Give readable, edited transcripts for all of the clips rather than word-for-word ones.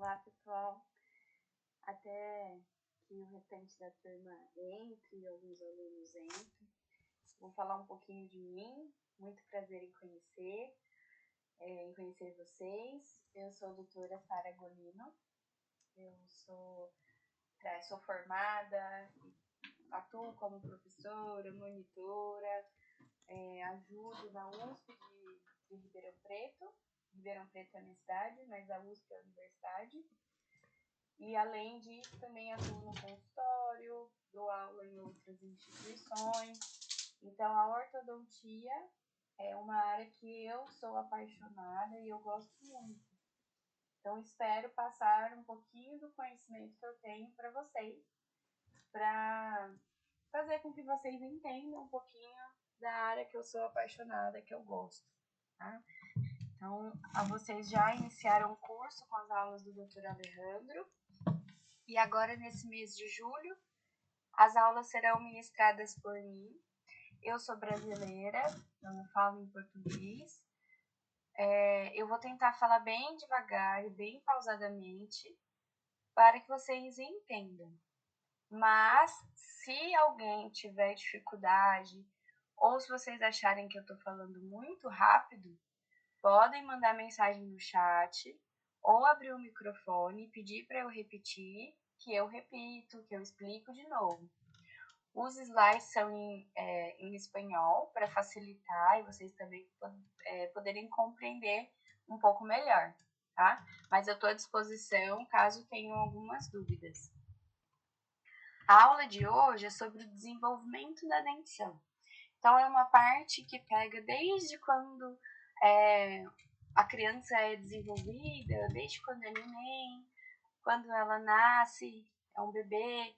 Olá, pessoal. Até que o restante da turma entre e alguns alunos entrem, vou falar um pouquinho de mim. Muito prazer em conhecer vocês. Eu sou a doutora Sara Golino. Eu sou formada, atuo como professora, monitora, ajudo na USP de Ribeirão Preto. Ribeirão Preto é a minha cidade, mas a USP é a universidade. E, além disso, também atuo no consultório, dou aula em outras instituições. Então, a ortodontia é uma área que eu sou apaixonada e eu gosto muito. Então, espero passar um pouquinho do conhecimento que eu tenho para vocês, para fazer com que vocês entendam um pouquinho da área que eu sou apaixonada, que eu gosto, tá? Então, vocês já iniciaram o curso com as aulas do Dr. Alejandro. E agora, nesse mês de julho, as aulas serão ministradas por mim. Eu sou brasileira, eu não falo em português. Eu vou tentar falar bem devagar e bem pausadamente para que vocês entendam. Mas, se alguém tiver dificuldade ou se vocês acharem que eu estou falando muito rápido, podem mandar mensagem no chat ou abrir o microfone e pedir para eu repetir, que eu repito, que eu explico de novo. Os slides são em espanhol para facilitar e vocês também poderem compreender um pouco melhor, tá? Mas eu estou à disposição caso tenham algumas dúvidas. A aula de hoje é sobre o desenvolvimento da dentição. Então, é uma parte que pega desde quando a criança é desenvolvida, desde quando é neném, quando ela nasce, é um bebê,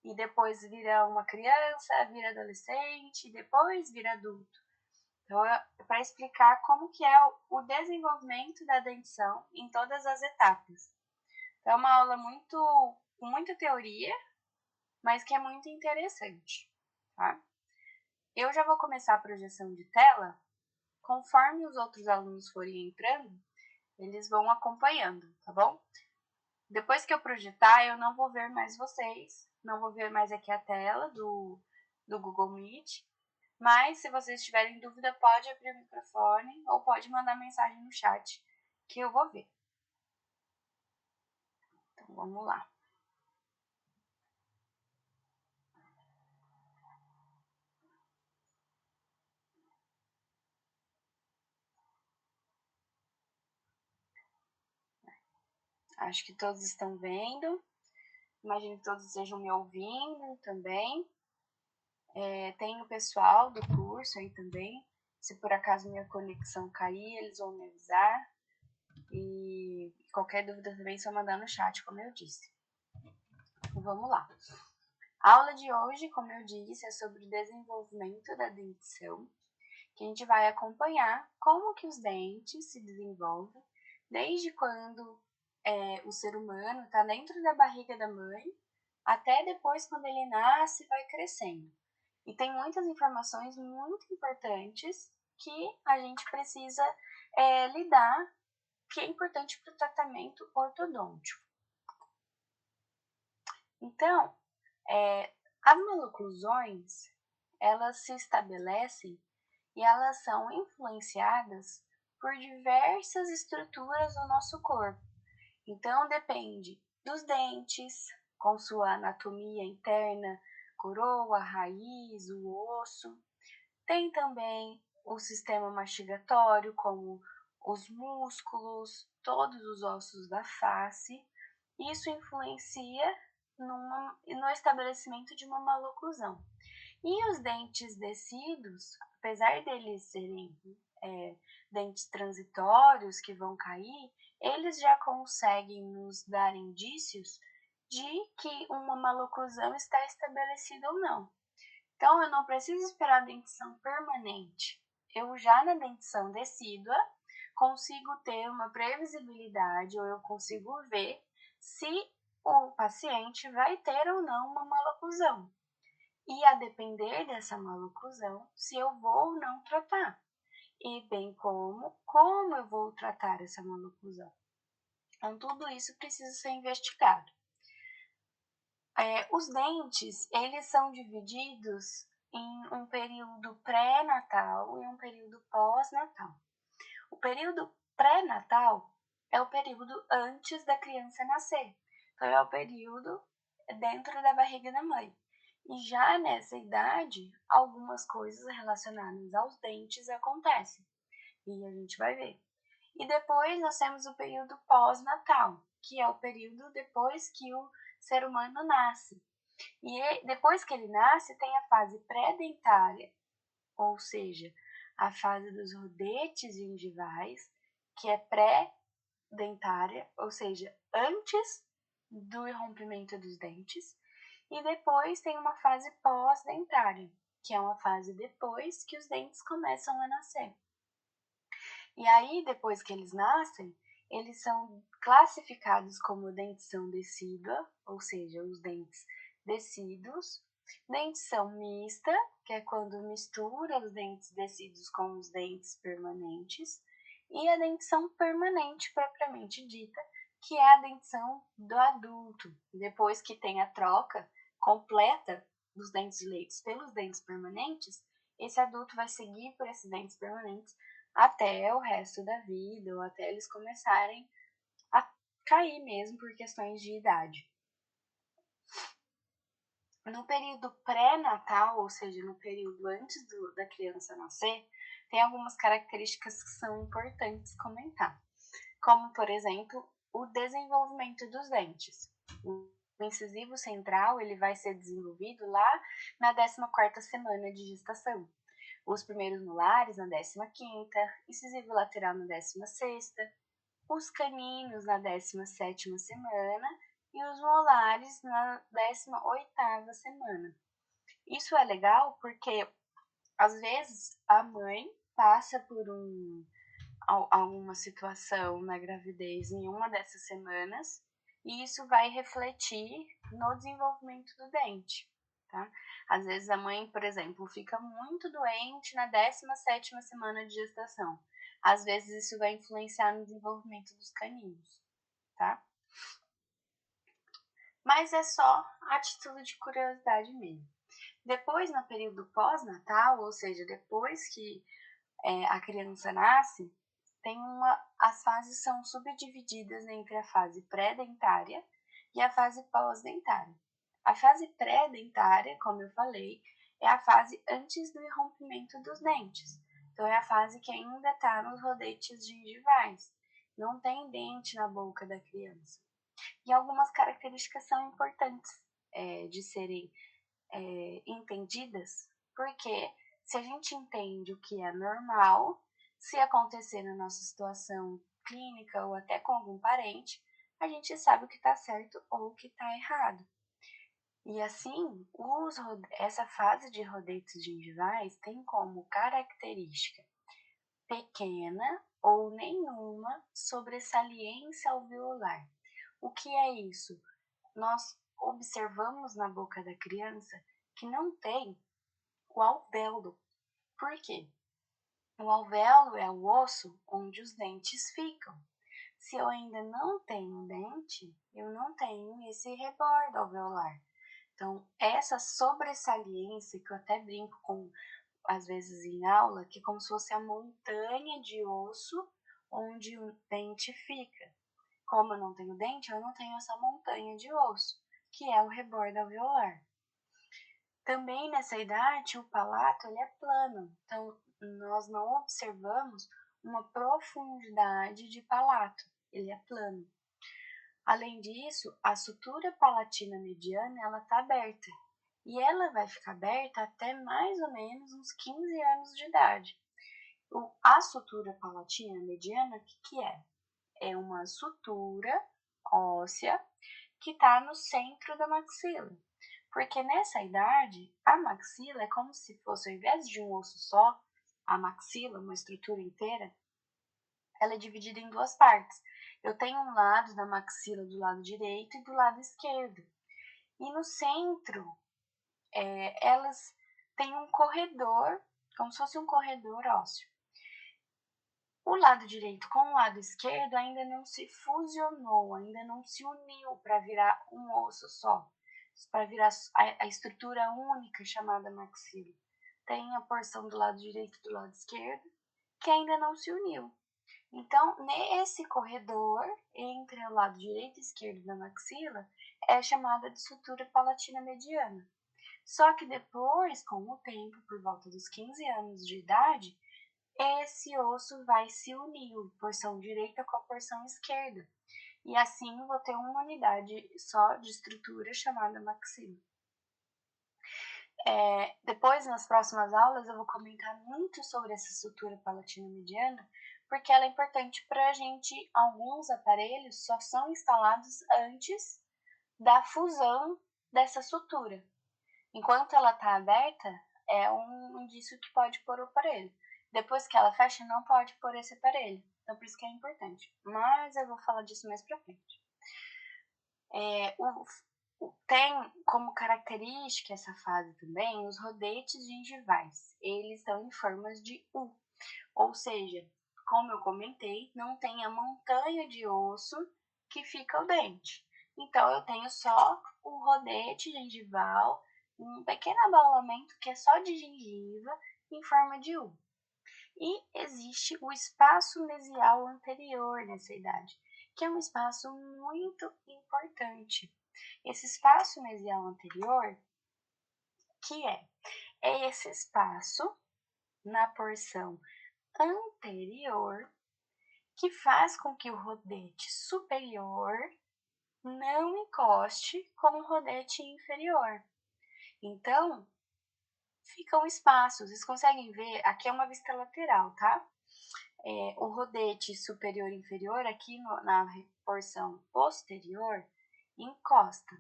e depois vira uma criança, vira adolescente, e depois vira adulto. Então, é para explicar como que é o desenvolvimento da dentição em todas as etapas. Então, é uma aula com muita teoria, mas que é muito interessante, tá? Eu já vou começar a projeção de tela. Conforme os outros alunos forem entrando, eles vão acompanhando, tá bom? Depois que eu projetar, eu não vou ver mais vocês, não vou ver mais aqui a tela do Google Meet, mas se vocês tiverem dúvida, pode abrir o microfone ou pode mandar mensagem no chat, que eu vou ver. Então, vamos lá. Acho que todos estão vendo. Imagino que todos estejam me ouvindo também. Tem o pessoal do curso aí também. Se por acaso minha conexão cair, eles vão me avisar. E qualquer dúvida também é só mandar no chat, como eu disse. Então, vamos lá. A aula de hoje, como eu disse, é sobre o desenvolvimento da dentição, que a gente vai acompanhar como que os dentes se desenvolvem desde quando o ser humano está dentro da barriga da mãe até depois quando ele nasce e vai crescendo. E tem muitas informações muito importantes que a gente precisa lidar, que é importante para o tratamento ortodôntico. Então, as maloclusões, elas se estabelecem e elas são influenciadas por diversas estruturas do nosso corpo. Então, depende dos dentes, com sua anatomia interna, coroa, raiz, o osso. Tem também o sistema mastigatório, como os músculos, todos os ossos da face. Isso influencia no estabelecimento de uma maloclusão. E os dentes descidos, apesar deles serem dentes transitórios que vão cair, eles já conseguem nos dar indícios de que uma maloclusão está estabelecida ou não. Então, eu não preciso esperar a dentição permanente. Eu já na dentição decídua consigo ter uma previsibilidade, ou eu consigo ver se o paciente vai ter ou não uma maloclusão. E a depender dessa maloclusão, se eu vou ou não tratar. E bem como eu vou tratar essa maloclusão. Então, tudo isso precisa ser investigado. Os dentes, eles são divididos em um período pré-natal e um período pós-natal. O período pré-natal é o período antes da criança nascer. Então, é o período dentro da barriga da mãe. E já nessa idade, algumas coisas relacionadas aos dentes acontecem. E a gente vai ver. E depois nós temos o período pós-natal, que é o período depois que o ser humano nasce. E depois que ele nasce, tem a fase pré-dentária, ou seja, a fase dos rodetes gengivais, que é pré-dentária, ou seja, antes do rompimento dos dentes. E depois tem uma fase pós-dentária, que é uma fase depois que os dentes começam a nascer. E aí, depois que eles nascem, eles são classificados como dentição decídua, ou seja, os dentes decíduos, dentição mista, que é quando mistura os dentes decíduos com os dentes permanentes, e a dentição permanente propriamente dita, que é a dentição do adulto, depois que tem a troca completa dos dentes de leite pelos dentes permanentes, esse adulto vai seguir por esses dentes permanentes até o resto da vida, ou até eles começarem a cair mesmo por questões de idade. No período pré-natal, ou seja, no período antes da criança nascer, tem algumas características que são importantes comentar, como, por exemplo, o desenvolvimento dos dentes. O incisivo central ele vai ser desenvolvido lá na 14ª semana de gestação. Os primeiros molares na 15ª, incisivo lateral na 16ª, os caninos na 17ª semana e os molares na 18ª semana. Isso é legal porque, às vezes, a mãe passa por alguma situação na gravidez em uma dessas semanas e isso vai refletir no desenvolvimento do dente. Tá? Às vezes a mãe, por exemplo, fica muito doente na 17ª semana de gestação. Às vezes isso vai influenciar no desenvolvimento dos caninos, tá? Mas é só a título de curiosidade mesmo. Depois, no período pós-natal, ou seja, depois que a criança nasce, as fases são subdivididas entre a fase pré-dentária e a fase pós-dentária. A fase pré-dentária, como eu falei, é a fase antes do rompimento dos dentes. Então, é a fase que ainda está nos rodetes gengivais. Não tem dente na boca da criança. E algumas características são importantes de serem entendidas, porque se a gente entende o que é normal, se acontecer na nossa situação clínica ou até com algum parente, a gente sabe o que está certo ou o que está errado. E assim, essa fase de rodetes gengivais tem como característica pequena ou nenhuma sobressaliência alveolar. O que é isso? Nós observamos na boca da criança que não tem o alvéolo. Por quê? O alvéolo é o osso onde os dentes ficam. Se eu ainda não tenho dente, eu não tenho esse rebordo alveolar. Então, essa sobressaliência, que eu até brinco com, às vezes em aula, que é como se fosse a montanha de osso onde o dente fica. Como eu não tenho dente, eu não tenho essa montanha de osso, que é o rebordo alveolar. Também nessa idade, o palato ele é plano, então nós não observamos uma profundidade de palato, ele é plano. Além disso, a sutura palatina mediana ela está aberta e ela vai ficar aberta até mais ou menos uns 15 anos de idade. A sutura palatina mediana, o que é? É uma sutura óssea que está no centro da maxila. Porque nessa idade, a maxila é como se fosse, ao invés de um osso só, a maxila, uma estrutura inteira, ela é dividida em duas partes. Eu tenho um lado da maxila do lado direito e do lado esquerdo. E no centro, elas têm um corredor, como se fosse um corredor ósseo. O lado direito com o lado esquerdo ainda não se fusionou, ainda não se uniu para virar um osso só, para virar a estrutura única chamada maxila. Tem a porção do lado direito e do lado esquerdo que ainda não se uniu. Então, nesse corredor entre o lado direito e esquerdo da maxila é chamada de sutura palatina mediana. Só que depois, com o tempo, por volta dos 15 anos de idade, esse osso vai se unir, a porção direita com a porção esquerda. E assim vou ter uma unidade só de estrutura chamada maxila. Depois, nas próximas aulas, eu vou comentar muito sobre essa sutura palatina mediana, porque ela é importante para a gente. Alguns aparelhos só são instalados antes da fusão dessa sutura. Enquanto ela está aberta, é um indício que pode pôr o aparelho. Depois que ela fecha, não pode pôr esse aparelho. Então, por isso que é importante. Mas eu vou falar disso mais pra frente. Tem como característica essa fase também os rodetes gengivais. Eles estão em formas de U. Ou seja, como eu comentei, não tem a montanha de osso que fica o dente. Então, eu tenho só o rodete gengival, um pequeno abaulamento que é só de gengiva em forma de U. E existe o espaço mesial anterior nessa idade, que é um espaço muito importante. Esse espaço mesial anterior, que é esse espaço na porção anterior que faz com que o rodete superior não encoste com o rodete inferior. Então, ficam espaços. Vocês conseguem ver? Aqui é uma vista lateral, tá? O rodete superior e inferior, aqui na porção posterior, encosta.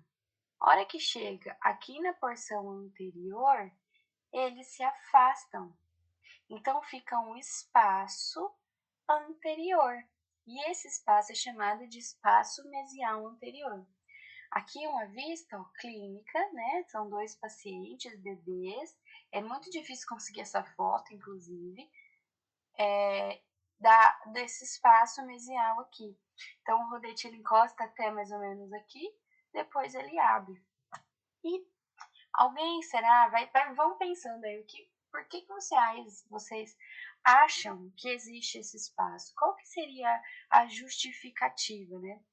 A hora que chega aqui na porção anterior, eles se afastam. Então, fica um espaço anterior. E esse espaço é chamado de espaço mesial anterior. Aqui uma vista clínica, né? São 2 pacientes, bebês. É muito difícil conseguir essa foto, inclusive, desse espaço mesial aqui. Então, o rodete ele encosta até mais ou menos aqui, depois ele abre. E alguém será? Vão pensando aí, por que vocês acham que existe esse espaço? Qual que seria a justificativa, né?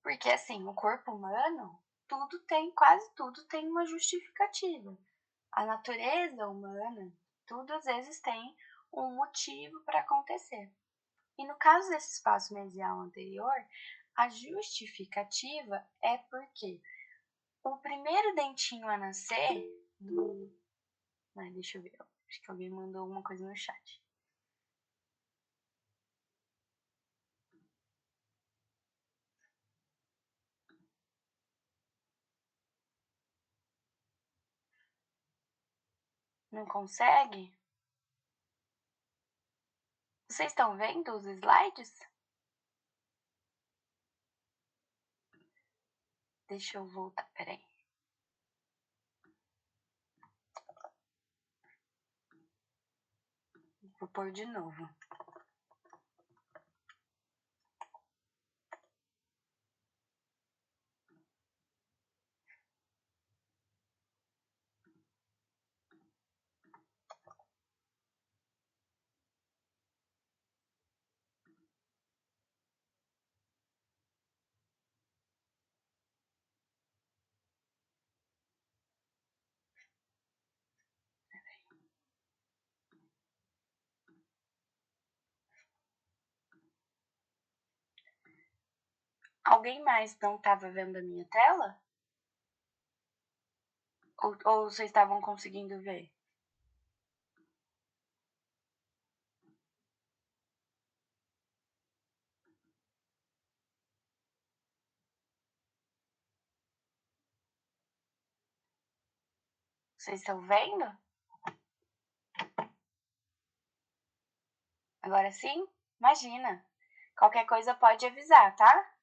Porque, assim, o corpo humano, quase tudo tem uma justificativa. A natureza humana, tudo às vezes tem um motivo para acontecer. E no caso desse espaço mesial anterior, a justificativa é porque o primeiro dentinho a nascer... deixa eu ver, acho que alguém mandou alguma coisa no chat. Não consegue? Vocês estão vendo os slides? Deixa eu voltar, peraí. Vou pôr de novo. Alguém mais não estava vendo a minha tela? Ou vocês estavam conseguindo ver? Vocês estão vendo? Agora sim? Imagina. Qualquer coisa pode avisar, tá?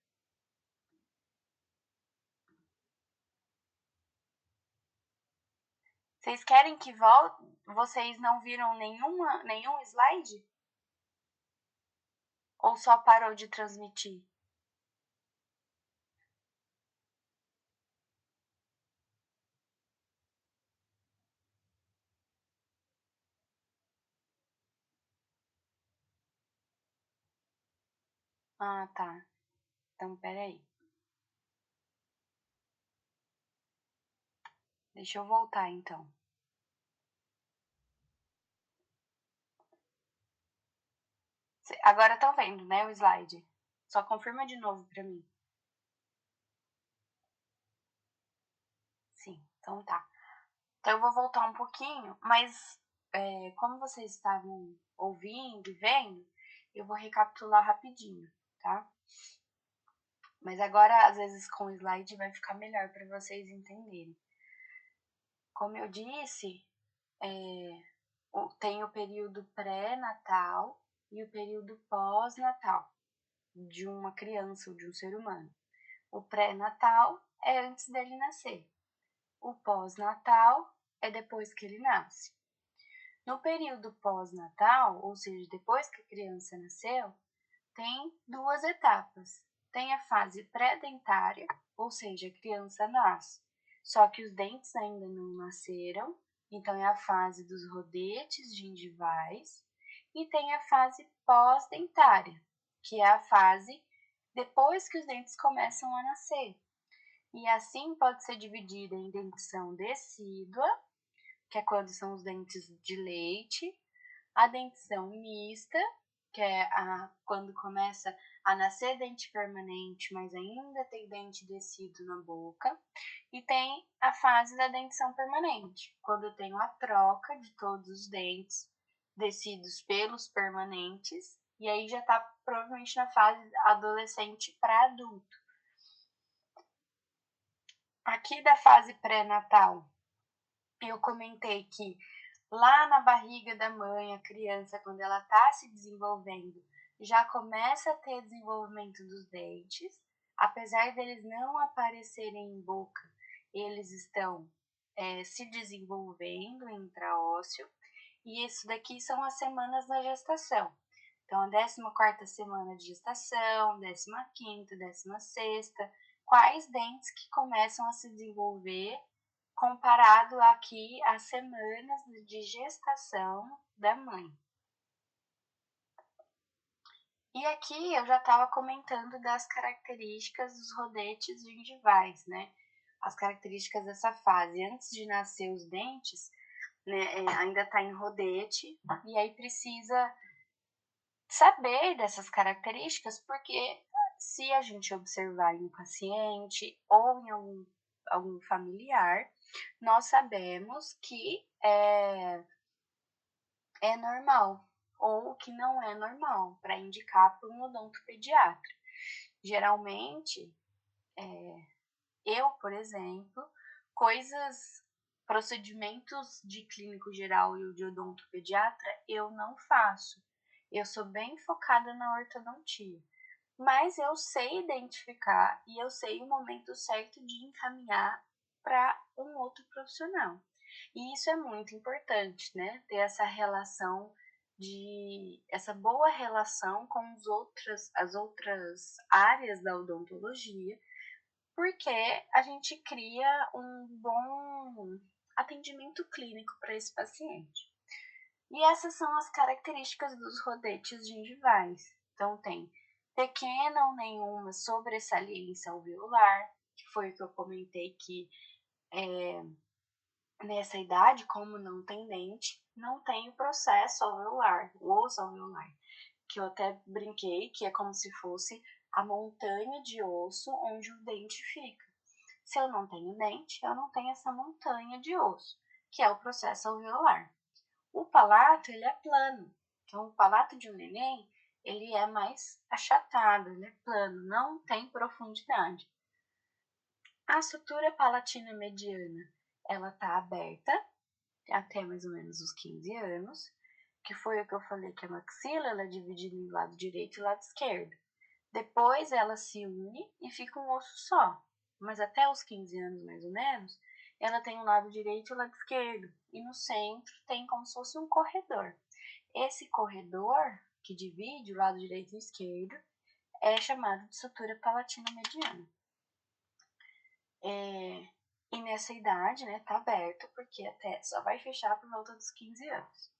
Vocês querem que volte? Vocês não viram nenhum slide? Ou só parou de transmitir? Ah, tá. Então, peraí. Deixa eu voltar, então. Agora estão vendo, né, o slide? Só confirma de novo para mim. Sim, então tá. Então eu vou voltar um pouquinho, mas como vocês estavam ouvindo e vendo, eu vou recapitular rapidinho, tá? Mas agora, às vezes, com o slide vai ficar melhor para vocês entenderem. Como eu disse, tem o período pré-natal e o período pós-natal de uma criança ou de um ser humano. O pré-natal é antes dele nascer. O pós-natal é depois que ele nasce. No período pós-natal, ou seja, depois que a criança nasceu, tem duas etapas. Tem a fase pré-dentária, ou seja, a criança nasce, só que os dentes ainda não nasceram, então é a fase dos rodetes gengivais, e tem a fase pós-dentária, que é a fase depois que os dentes começam a nascer. E assim pode ser dividida em dentição decídua, que é quando são os dentes de leite, a dentição mista, que é quando começa a nascer dente permanente, mas ainda tem dente decíduo na boca, e tem a fase da dentição permanente, quando eu tenho a troca de todos os dentes decíduos pelos permanentes, e aí já está provavelmente na fase adolescente para adulto. Aqui da fase pré-natal, eu comentei que lá na barriga da mãe, a criança, quando ela está se desenvolvendo, já começa a ter desenvolvimento dos dentes. Apesar deles não aparecerem em boca, eles estão se desenvolvendo intraósseo. E isso daqui são as semanas da gestação. Então, a 14ª semana de gestação, 15ª, 16ª, quais dentes que começam a se desenvolver comparado aqui às semanas de gestação da mãe. E aqui eu já estava comentando das características dos rodetes gengivais, né? As características dessa fase. Antes de nascer os dentes, né, ainda está em rodete, e aí precisa saber dessas características, porque se a gente observar em um paciente ou em algum familiar, nós sabemos que é normal ou que não é normal, para indicar para um odontopediatra. Geralmente, eu, por exemplo, procedimentos de clínico geral e de odontopediatra, eu não faço. Eu sou bem focada na ortodontia. Mas eu sei identificar e eu sei o momento certo de encaminhar para um outro profissional. E isso é muito importante, né? Ter essa relação essa boa relação com as outras áreas da odontologia, porque a gente cria um bom atendimento clínico para esse paciente. E essas são as características dos rodetes gengivais. Então, tem pequena ou nenhuma sobressalência alveolar, que foi o que eu comentei que nessa idade, como não tem dente, não tem o processo alveolar, o osso alveolar, que eu até brinquei que é como se fosse a montanha de osso onde o dente fica. Se eu não tenho dente, eu não tenho essa montanha de osso, que é o processo alveolar. O palato, ele é plano. Então, o palato de um neném, ele é mais achatado, ele é plano, não tem profundidade. A sutura palatina mediana, ela tá aberta até mais ou menos os 15 anos, que foi o que eu falei que a maxila ela é dividida em lado direito e lado esquerdo. Depois ela se une e fica um osso só. Mas até os 15 anos, mais ou menos, ela tem o lado direito e o lado esquerdo. E no centro tem como se fosse um corredor. Esse corredor que divide o lado direito e esquerdo, é chamado de sutura palatino-mediana. E nessa idade, né, tá aberto, porque até só vai fechar por volta dos 15 anos.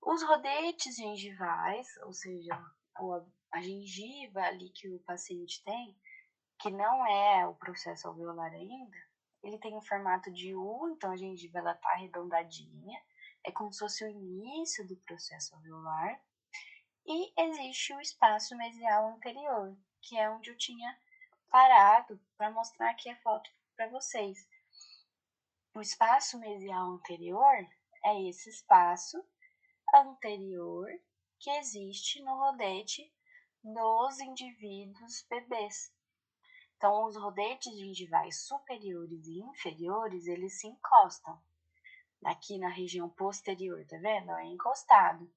Os rodetes gengivais, ou seja, a gengiva ali que o paciente tem, que não é o processo alveolar ainda, ele tem o formato de U, então a gengiva ela tá arredondadinha, é como se fosse o início do processo alveolar. E existe o espaço mesial anterior, que é onde eu tinha parado para mostrar aqui a foto para vocês. O espaço mesial anterior é esse espaço anterior que existe no rodete dos indivíduos bebês. Então, os rodetes gengivais superiores e inferiores, eles se encostam. Aqui na região posterior, tá vendo? É encostado.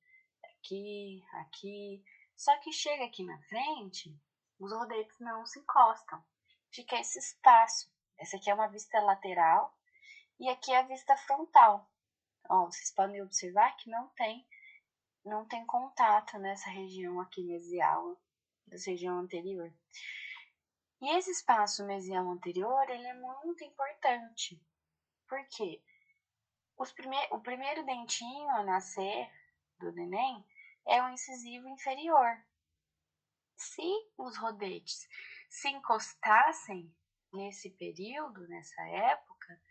Aqui, aqui. Só que chega aqui na frente, os rodetes não se encostam. Fica esse espaço. Essa aqui é uma vista lateral e aqui é a vista frontal. Ó, vocês podem observar que não tem contato nessa região aqui mesial, nessa região anterior. E esse espaço mesial anterior, ele é muito importante. Por quê? O primeiro dentinho a nascer do neném é o incisivo inferior. Se os rodetes se encostassem nesse período, nessa época,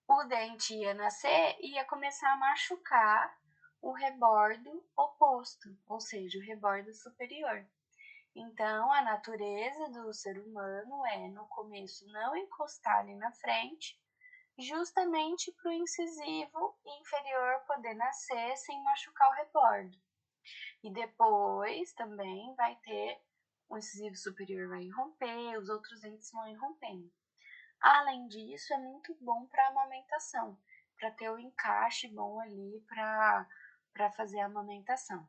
o dente ia nascer e ia começar a machucar o rebordo oposto, ou seja, o rebordo superior. Então, a natureza do ser humano é, no começo, não encostar ali na frente, justamente para o incisivo inferior poder nascer sem machucar o rebordo. E depois também vai ter o incisivo superior vai irromper, os outros dentes vão irrompendo. Além disso, é muito bom para a amamentação, para ter o encaixe bom ali para fazer a amamentação.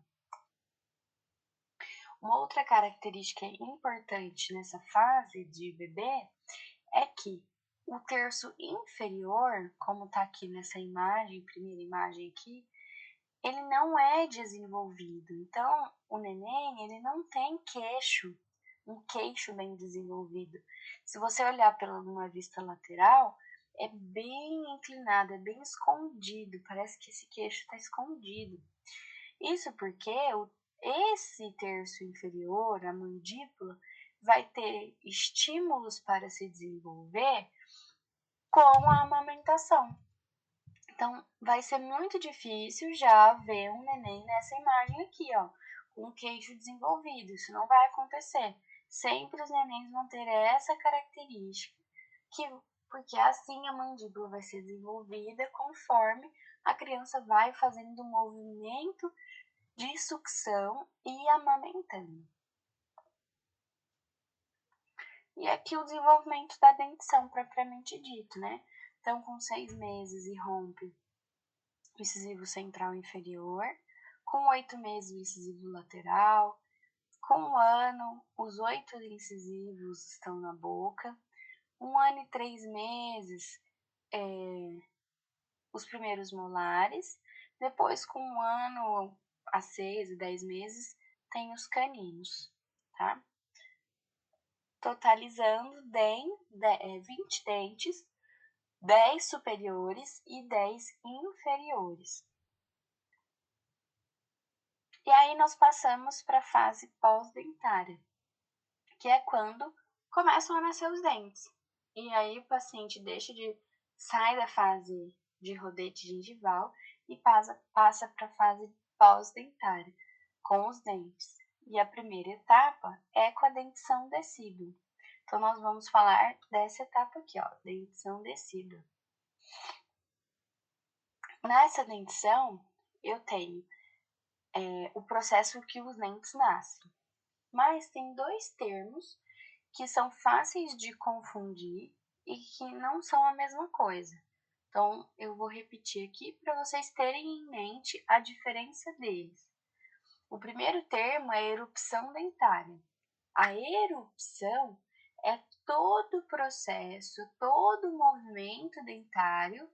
Uma outra característica importante nessa fase de bebê é que o terço inferior, como está aqui nessa imagem, primeira imagem aqui, ele não é desenvolvido. Então, o neném, ele não tem queixo, um queixo bem desenvolvido. Se você olhar pela uma vista lateral, é bem inclinado, é bem escondido, parece que esse queixo está escondido. Isso porque esse terço inferior, a mandíbula, vai ter estímulos para se desenvolver com a amamentação. Então, vai ser muito difícil já ver um neném nessa imagem aqui, ó, com o queixo desenvolvido. Isso não vai acontecer. Sempre os nenéns vão ter essa característica, porque assim a mandíbula vai ser desenvolvida conforme a criança vai fazendo um movimento de sucção e amamentando. E aqui o desenvolvimento da dentição propriamente dito, né? Então, com 6 meses irrompe o incisivo central inferior, com 8 meses o incisivo lateral, com 1 ano os 8 incisivos estão na boca, 1 ano e 3 meses os primeiros molares, depois com 1 ano a 6 e 10 meses tem os caninos, tá? Totalizando 20 dentes, 10 superiores e 10 inferiores. E aí nós passamos para a fase pós-dentária, que é quando começam a nascer os dentes. E aí o paciente sai da fase de rodete gengival e passa para a fase pós-dentária, com os dentes. E a primeira etapa é com a dentição decídua. Então, nós vamos falar dessa etapa aqui, ó, dentição decídua. Nessa dentição, eu tenho o processo que os dentes nascem. Mas tem 2 termos que são fáceis de confundir e que não são a mesma coisa. Então, eu vou repetir aqui para vocês terem em mente a diferença deles. O primeiro termo é erupção dentária. A erupção é todo o processo, todo o movimento dentário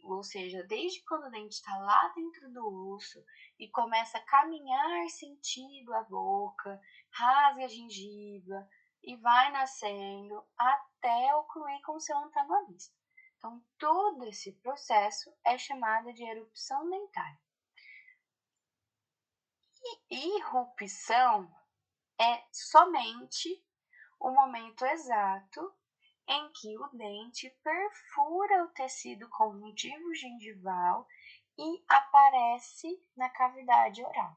ou seja, desde quando o dente está lá dentro do osso e começa a caminhar sentido a boca, rasga a gengiva e vai nascendo até ocluir com seu antagonista. Então, todo esse processo é chamado de erupção dentária. E irrupção é somente o momento exato em que o dente perfura o tecido conjuntivo gengival e aparece na cavidade oral.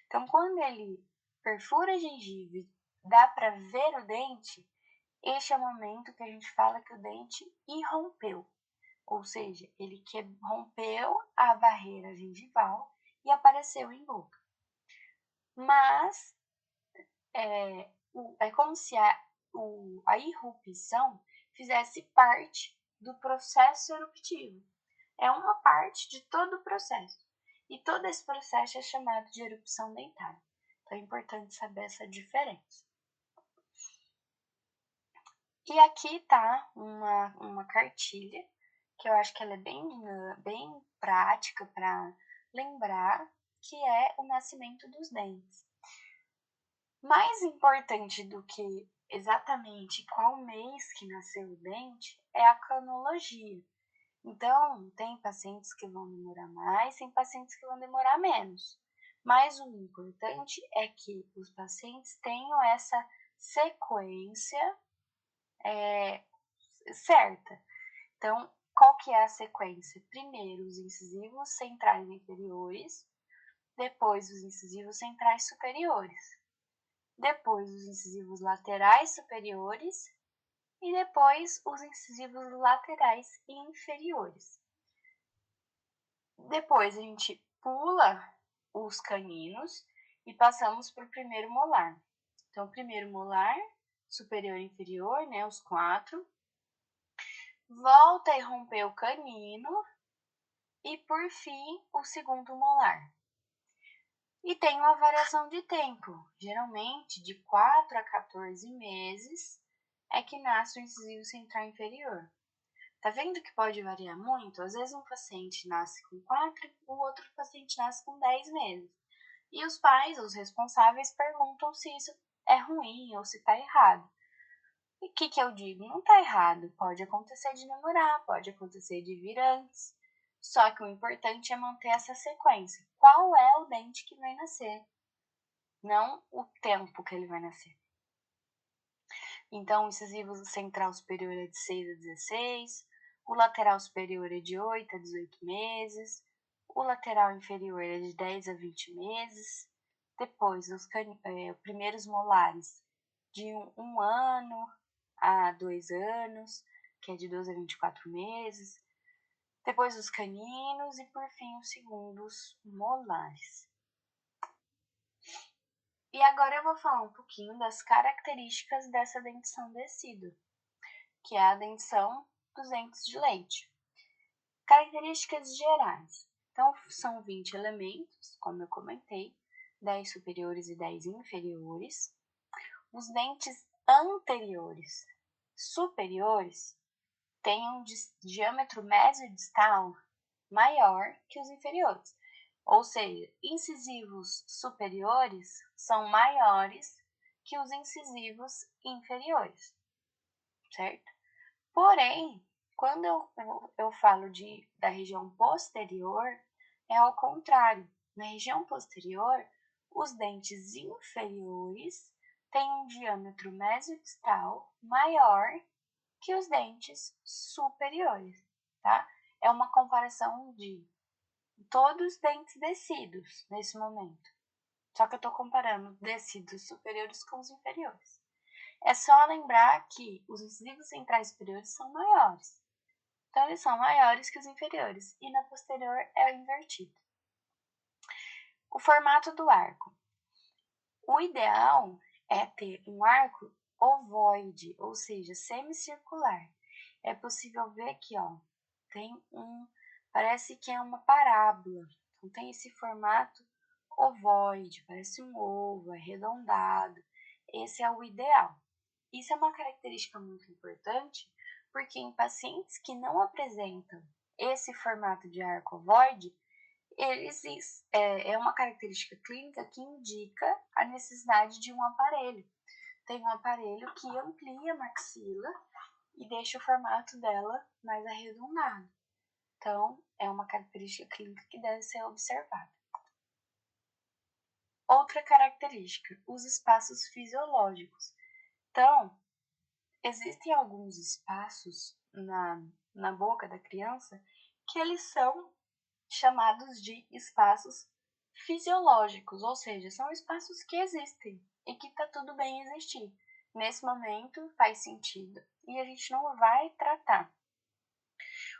Então, quando ele perfura a gengiva e dá para ver o dente, este é o momento que a gente fala que o dente irrompeu, ou seja, ele rompeu a barreira gengival e apareceu em boca. Mas é como se a irrupção fizesse parte do processo eruptivo. É uma parte de todo o processo. E todo esse processo é chamado de erupção dentária. Então é importante saber essa diferença. E aqui está uma cartilha, que eu acho que ela é bem prática para lembrar, que é o nascimento dos dentes. Mais importante do que exatamente qual mês que nasceu o dente é a cronologia. Então, tem pacientes que vão demorar mais, tem pacientes que vão demorar menos. Mas o importante é que os pacientes tenham essa sequência certa. Então, qual que é a sequência? Primeiro, os incisivos centrais inferiores, depois os incisivos centrais superiores, depois os incisivos laterais superiores e depois os incisivos laterais inferiores. Depois a gente pula os caninos e passamos para o primeiro molar. Então, o primeiro molar, superior e inferior, né, os 4. Volta a irromper o canino e, por fim, o segundo molar. E tem uma variação de tempo, geralmente de 4 a 14 meses é que nasce o incisivo central inferior. Tá vendo que pode variar muito? Às vezes um paciente nasce com 4, o outro paciente nasce com 10 meses. E os pais, os responsáveis, perguntam se isso é ruim ou se tá errado. E o que eu digo? Não tá errado. Pode acontecer de demorar, pode acontecer de vir antes. Só que o importante é manter essa sequência. Qual é o dente que vai nascer? Não o tempo que ele vai nascer. Então, o incisivo central superior é de 6 a 16, o lateral superior é de 8 a 18 meses, o lateral inferior é de 10 a 20 meses, depois os primeiros molares de 1 ano a 2 anos, que é de 12 a 24 meses, depois os caninos e, por fim, os segundos molares. E agora eu vou falar um pouquinho das características dessa dentição decídua, que é a dentição dos dentes de leite. Características gerais. Então, são 20 elementos, como eu comentei, 10 superiores e 10 inferiores. Os dentes anteriores superiores têm um diâmetro mesodistal maior que os inferiores. Ou seja, incisivos superiores são maiores que os incisivos inferiores, certo? Porém, quando eu falo da região posterior, é ao contrário. Na região posterior, os dentes inferiores têm um diâmetro mesodistal maior que os dentes superiores, tá? É uma comparação de todos os dentes descidos nesse momento. Só que eu estou comparando descidos superiores com os inferiores. É só lembrar que os incisivos centrais superiores são maiores. Então, eles são maiores que os inferiores. E na posterior é o invertido. O formato do arco. O ideal é ter um arco ovoide, ou seja, semicircular. É possível ver aqui, ó, tem parece que é uma parábola. Então, tem esse formato ovoide, parece um ovo, arredondado. Esse é o ideal. Isso é uma característica muito importante, porque em pacientes que não apresentam esse formato de arco ovoide, é uma característica clínica que indica a necessidade de um aparelho. Tem um aparelho que amplia a maxila e deixa o formato dela mais arredondado. Então, é uma característica clínica que deve ser observada. Outra característica, os espaços fisiológicos. Então, existem alguns espaços na boca da criança que eles são chamados de espaços fisiológicos, ou seja, são espaços que existem e que tá tudo bem existir. Nesse momento faz sentido e a gente não vai tratar.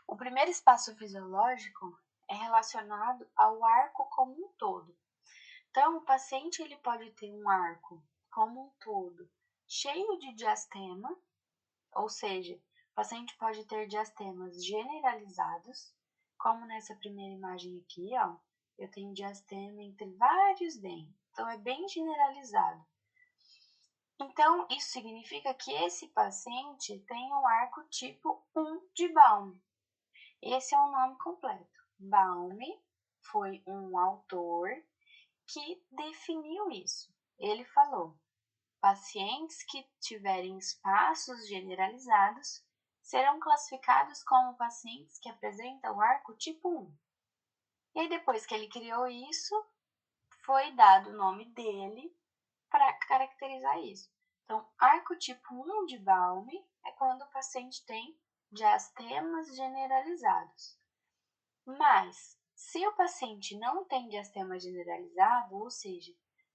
O primeiro espaço fisiológico é relacionado ao arco como um todo. Então, o paciente ele pode ter um arco como um todo cheio de diastema, ou seja, o paciente pode ter diastemas generalizados, como nessa primeira imagem aqui, ó, eu tenho diastema entre vários dentes, então é bem generalizado. Então, isso significa que esse paciente tem um arco tipo 1 de Baum. Esse é o nome completo. Baum foi um autor que definiu isso. Ele falou: pacientes que tiverem espaços generalizados serão classificados como pacientes que apresentam arco tipo 1. E aí, depois que ele criou isso, foi dado o nome dele para caracterizar isso. Então, arco tipo 1 de Baum é quando o paciente tem diastemas generalizados. Mas, se o paciente não tem diastema generalizado, ou seja,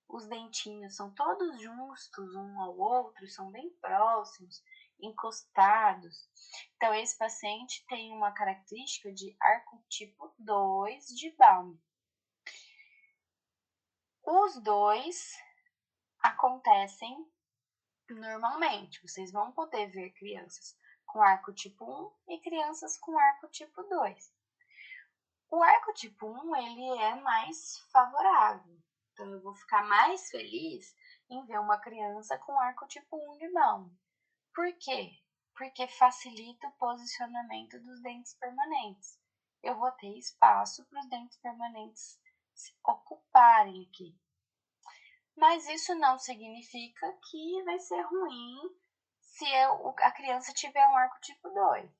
os dentinhos são todos justos um ao outro, são bem próximos, encostados. Então, esse paciente tem uma característica de arco tipo 2 de Baum. Os dois acontecem normalmente. Vocês vão poder ver crianças com arco tipo 1 e crianças com arco tipo 2. O arco tipo 1, ele é mais favorável. Então, eu vou ficar mais feliz em ver uma criança com arco tipo 1 de Baum. Por quê? Porque facilita o posicionamento dos dentes permanentes. Eu vou ter espaço para os dentes permanentes se ocuparem aqui. Mas isso não significa que vai ser ruim se a criança tiver um arco tipo 2.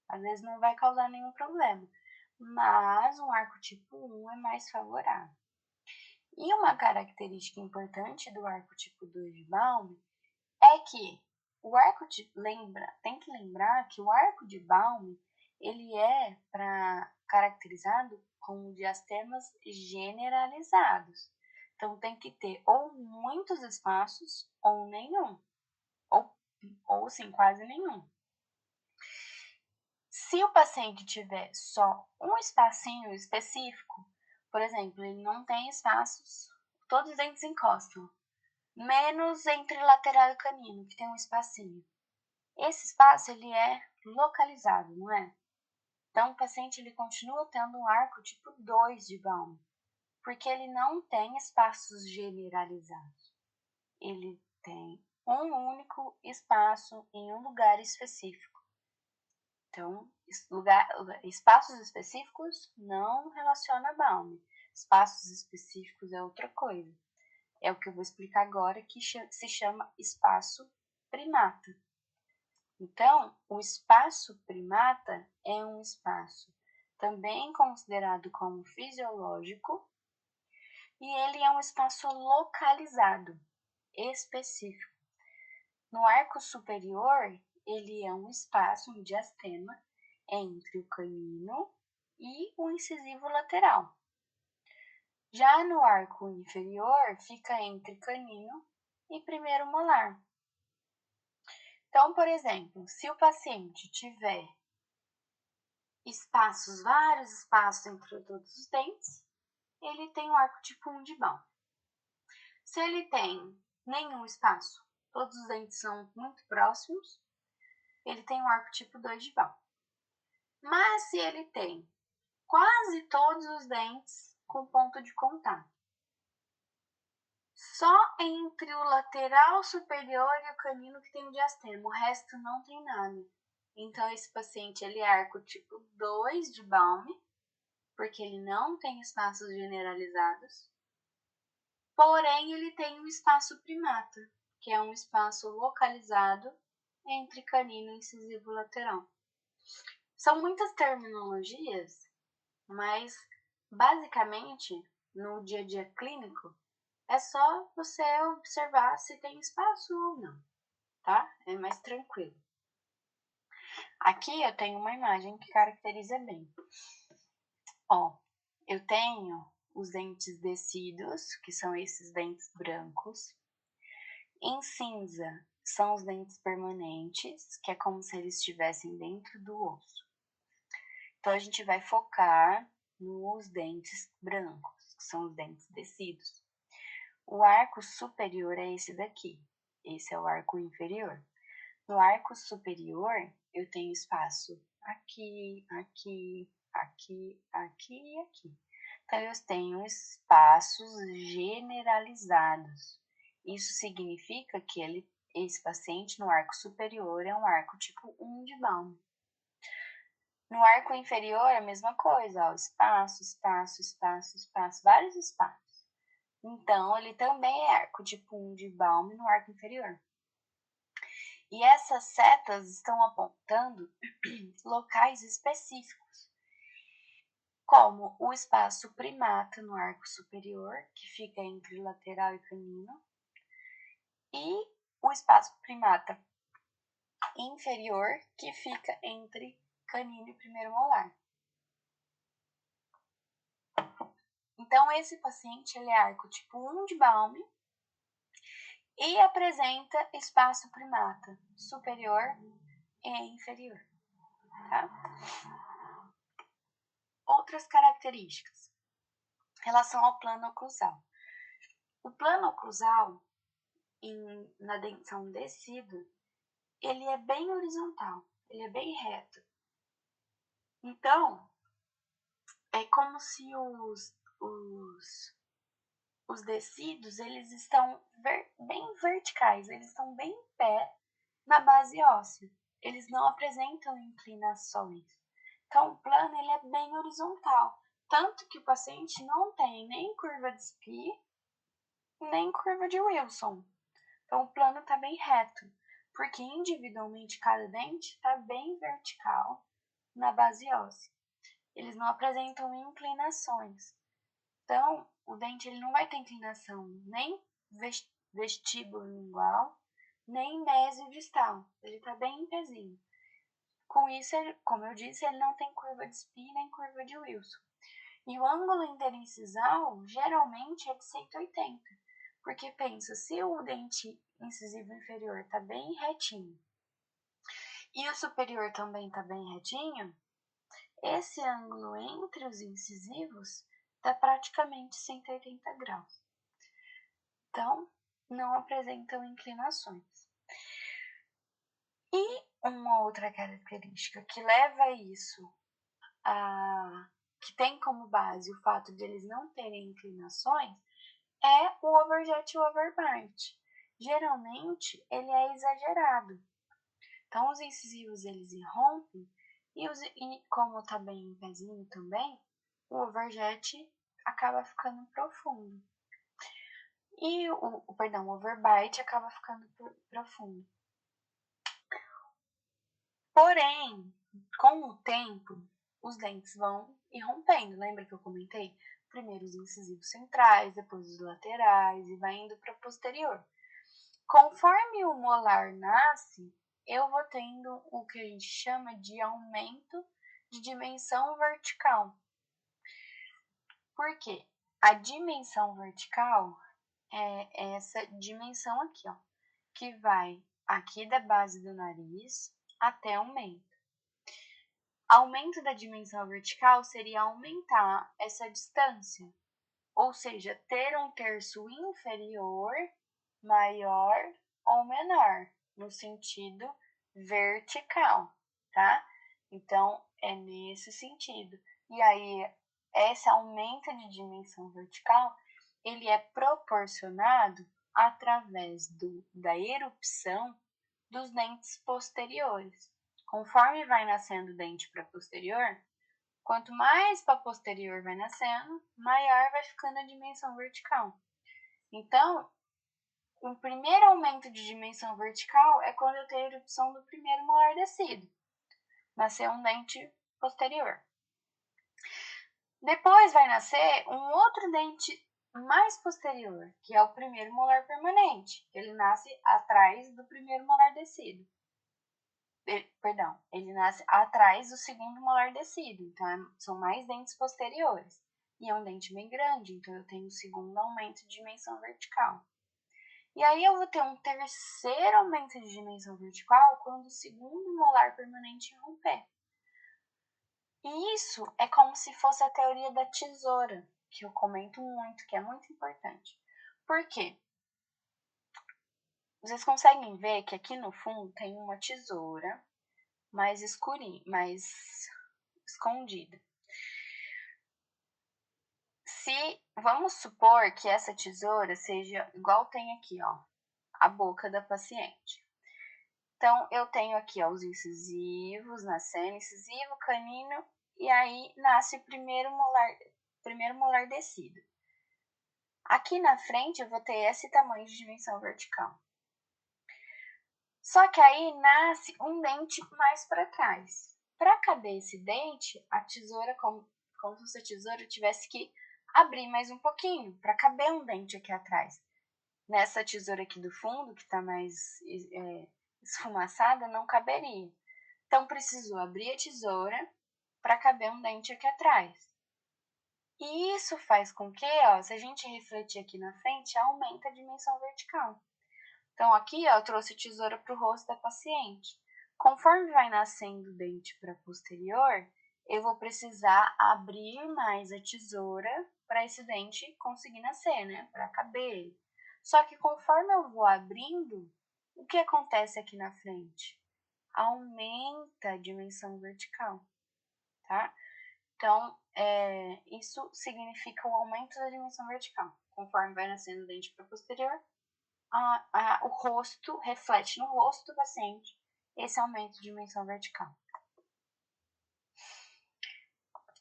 Às vezes não vai causar nenhum problema. Mas um arco tipo 1 é mais favorável. E uma característica importante do arco tipo 2 de Baum é que o arco tem que lembrar que o arco de Baum ele é caracterizado com diastemas generalizados. Então tem que ter ou muitos espaços ou nenhum, ou sim, quase nenhum. Se o paciente tiver só um espacinho específico, por exemplo, ele não tem espaços, todos os dentes encostam, menos entre lateral e canino, que tem um espacinho. Esse espaço ele é localizado, não é? Então, o paciente ele continua tendo um arco tipo 2 de Baum, porque ele não tem espaços generalizados. Ele tem um único espaço em um lugar específico. Então, espaços específicos não relaciona a Baum. Espaços específicos é outra coisa. É o que eu vou explicar agora, que se chama espaço primata. Então, o espaço primata é um espaço também considerado como fisiológico e ele é um espaço localizado, específico. No arco superior, ele é um espaço, um diastema, entre o canino e o incisivo lateral. Já no arco inferior, fica entre canino e primeiro molar. Então, por exemplo, se o paciente tiver vários espaços entre todos os dentes, ele tem um arco tipo 1 de Baum. Se ele tem nenhum espaço, todos os dentes são muito próximos, ele tem um arco tipo 2 de Baum. Mas se ele tem quase todos os dentes com ponto de contato, só entre o lateral superior e o canino que tem o diastema, o resto não tem nada. Então, esse paciente, ele é arco tipo 2 de Baum, porque ele não tem espaços generalizados. Porém, ele tem um espaço primata, que é um espaço localizado entre canino e incisivo lateral. São muitas terminologias, mas basicamente, no dia a dia clínico, é só você observar se tem espaço ou não, tá? É mais tranquilo. Aqui eu tenho uma imagem que caracteriza bem. Ó, eu tenho os dentes descidos, que são esses dentes brancos. Em cinza são os dentes permanentes, que é como se eles estivessem dentro do osso. Então, a gente vai focar nos dentes brancos, que são os dentes descidos. O arco superior é esse daqui. Esse é o arco inferior. No arco superior, eu tenho espaço aqui, aqui, aqui, aqui e aqui. Então, eu tenho espaços generalizados. Isso significa que esse paciente no arco superior é um arco tipo 1 de Baum. No arco inferior, a mesma coisa, ó, espaço, espaço, espaço, espaço, vários espaços. Então, ele também é arco tipo 1 de Baum no arco inferior. E essas setas estão apontando locais específicos, como o espaço primata no arco superior, que fica entre lateral e canino, e o espaço primata inferior, que fica entre canino e primeiro molar. Então, esse paciente ele é arco tipo 1 de Baum e apresenta espaço primata superior e inferior, tá? Outras características. Em relação ao plano oclusal. O plano oclusal, na dentição descido, ele é bem horizontal, ele é bem reto. Então, é como se os descidos, eles estão bem verticais, eles estão bem em pé na base óssea. Eles não apresentam inclinações. Então, o plano ele é bem horizontal. Tanto que o paciente não tem nem curva de Spee, nem curva de Wilson. Então, o plano está bem reto, porque individualmente cada dente está bem vertical na base óssea. Eles não apresentam inclinações. Então, o dente ele não vai ter inclinação nem vestíbulo-lingual, nem mesio-distal. Ele está bem em pezinho. Com isso, como eu disse, ele não tem curva de Spee nem curva de Wilson. E o ângulo interincisal, geralmente, é de 180. Porque pensa, se o dente incisivo inferior está bem retinho e o superior também está bem retinho, esse ângulo entre os incisivos está praticamente 180 graus. Então, não apresentam inclinações. E uma outra característica que leva isso que tem como base o fato de eles não terem inclinações é o overjet e o overbite. Geralmente, ele é exagerado. Então, os incisivos, eles irrompem e como tá bem em pezinho também, o overjet acaba ficando profundo. E o overbite acaba ficando profundo. Porém, com o tempo, os dentes vão irrompendo. Lembra que eu comentei? Primeiro os incisivos centrais, depois os laterais e vai indo para o posterior. Conforme o molar nasce, eu vou tendo o que a gente chama de aumento de dimensão vertical. Por quê? A dimensão vertical é essa dimensão aqui, ó, que vai aqui da base do nariz até o mento. Aumento da dimensão vertical seria aumentar essa distância, ou seja, ter um terço inferior maior ou menor, no sentido vertical, tá? Então, é nesse sentido. E aí, esse aumento de dimensão vertical, ele é proporcionado através da erupção dos dentes posteriores. Conforme vai nascendo o dente pré-posterior, quanto mais para posterior vai nascendo, maior vai ficando a dimensão vertical. Então, o primeiro aumento de dimensão vertical é quando eu tenho a erupção do primeiro molar descido. Nasceu um dente posterior. Depois vai nascer um outro dente mais posterior, que é o primeiro molar permanente. Ele nasce atrás do primeiro molar descido. Ele nasce atrás do segundo molar descido. Então, são mais dentes posteriores. E é um dente bem grande, então eu tenho um segundo aumento de dimensão vertical. E aí eu vou ter um terceiro aumento de dimensão vertical quando o segundo molar permanente romper. E isso é como se fosse a teoria da tesoura, que eu comento muito, que é muito importante. Por quê? Vocês conseguem ver que aqui no fundo tem uma tesoura mais escurinha, mais escondida. Vamos supor que essa tesoura seja igual tem aqui, ó, a boca da paciente. Então, eu tenho aqui, ó, os incisivos, nascendo, incisivo, canino, e aí nasce o primeiro molar descido. Aqui na frente eu vou ter esse tamanho de dimensão vertical. Só que aí nasce um dente mais para trás. Para caber esse dente, a tesoura, como se a tesoura tivesse que abrir mais um pouquinho, para caber um dente aqui atrás. Nessa tesoura aqui do fundo, que está mais esfumaçada, não caberia. Então, precisou abrir a tesoura para caber um dente aqui atrás. E isso faz com que, ó, se a gente refletir aqui na frente, aumenta a dimensão vertical. Então, aqui, ó, eu trouxe a tesoura para o rosto da paciente. Conforme vai nascendo o dente para posterior, eu vou precisar abrir mais a tesoura para esse dente conseguir nascer, né? Para caber ele. Só que conforme eu vou abrindo, o que acontece aqui na frente? Aumenta a dimensão vertical, tá? Então, isso significa o aumento da dimensão vertical. Conforme vai nascendo o dente para posterior, o rosto reflete no rosto do paciente esse aumento de dimensão vertical.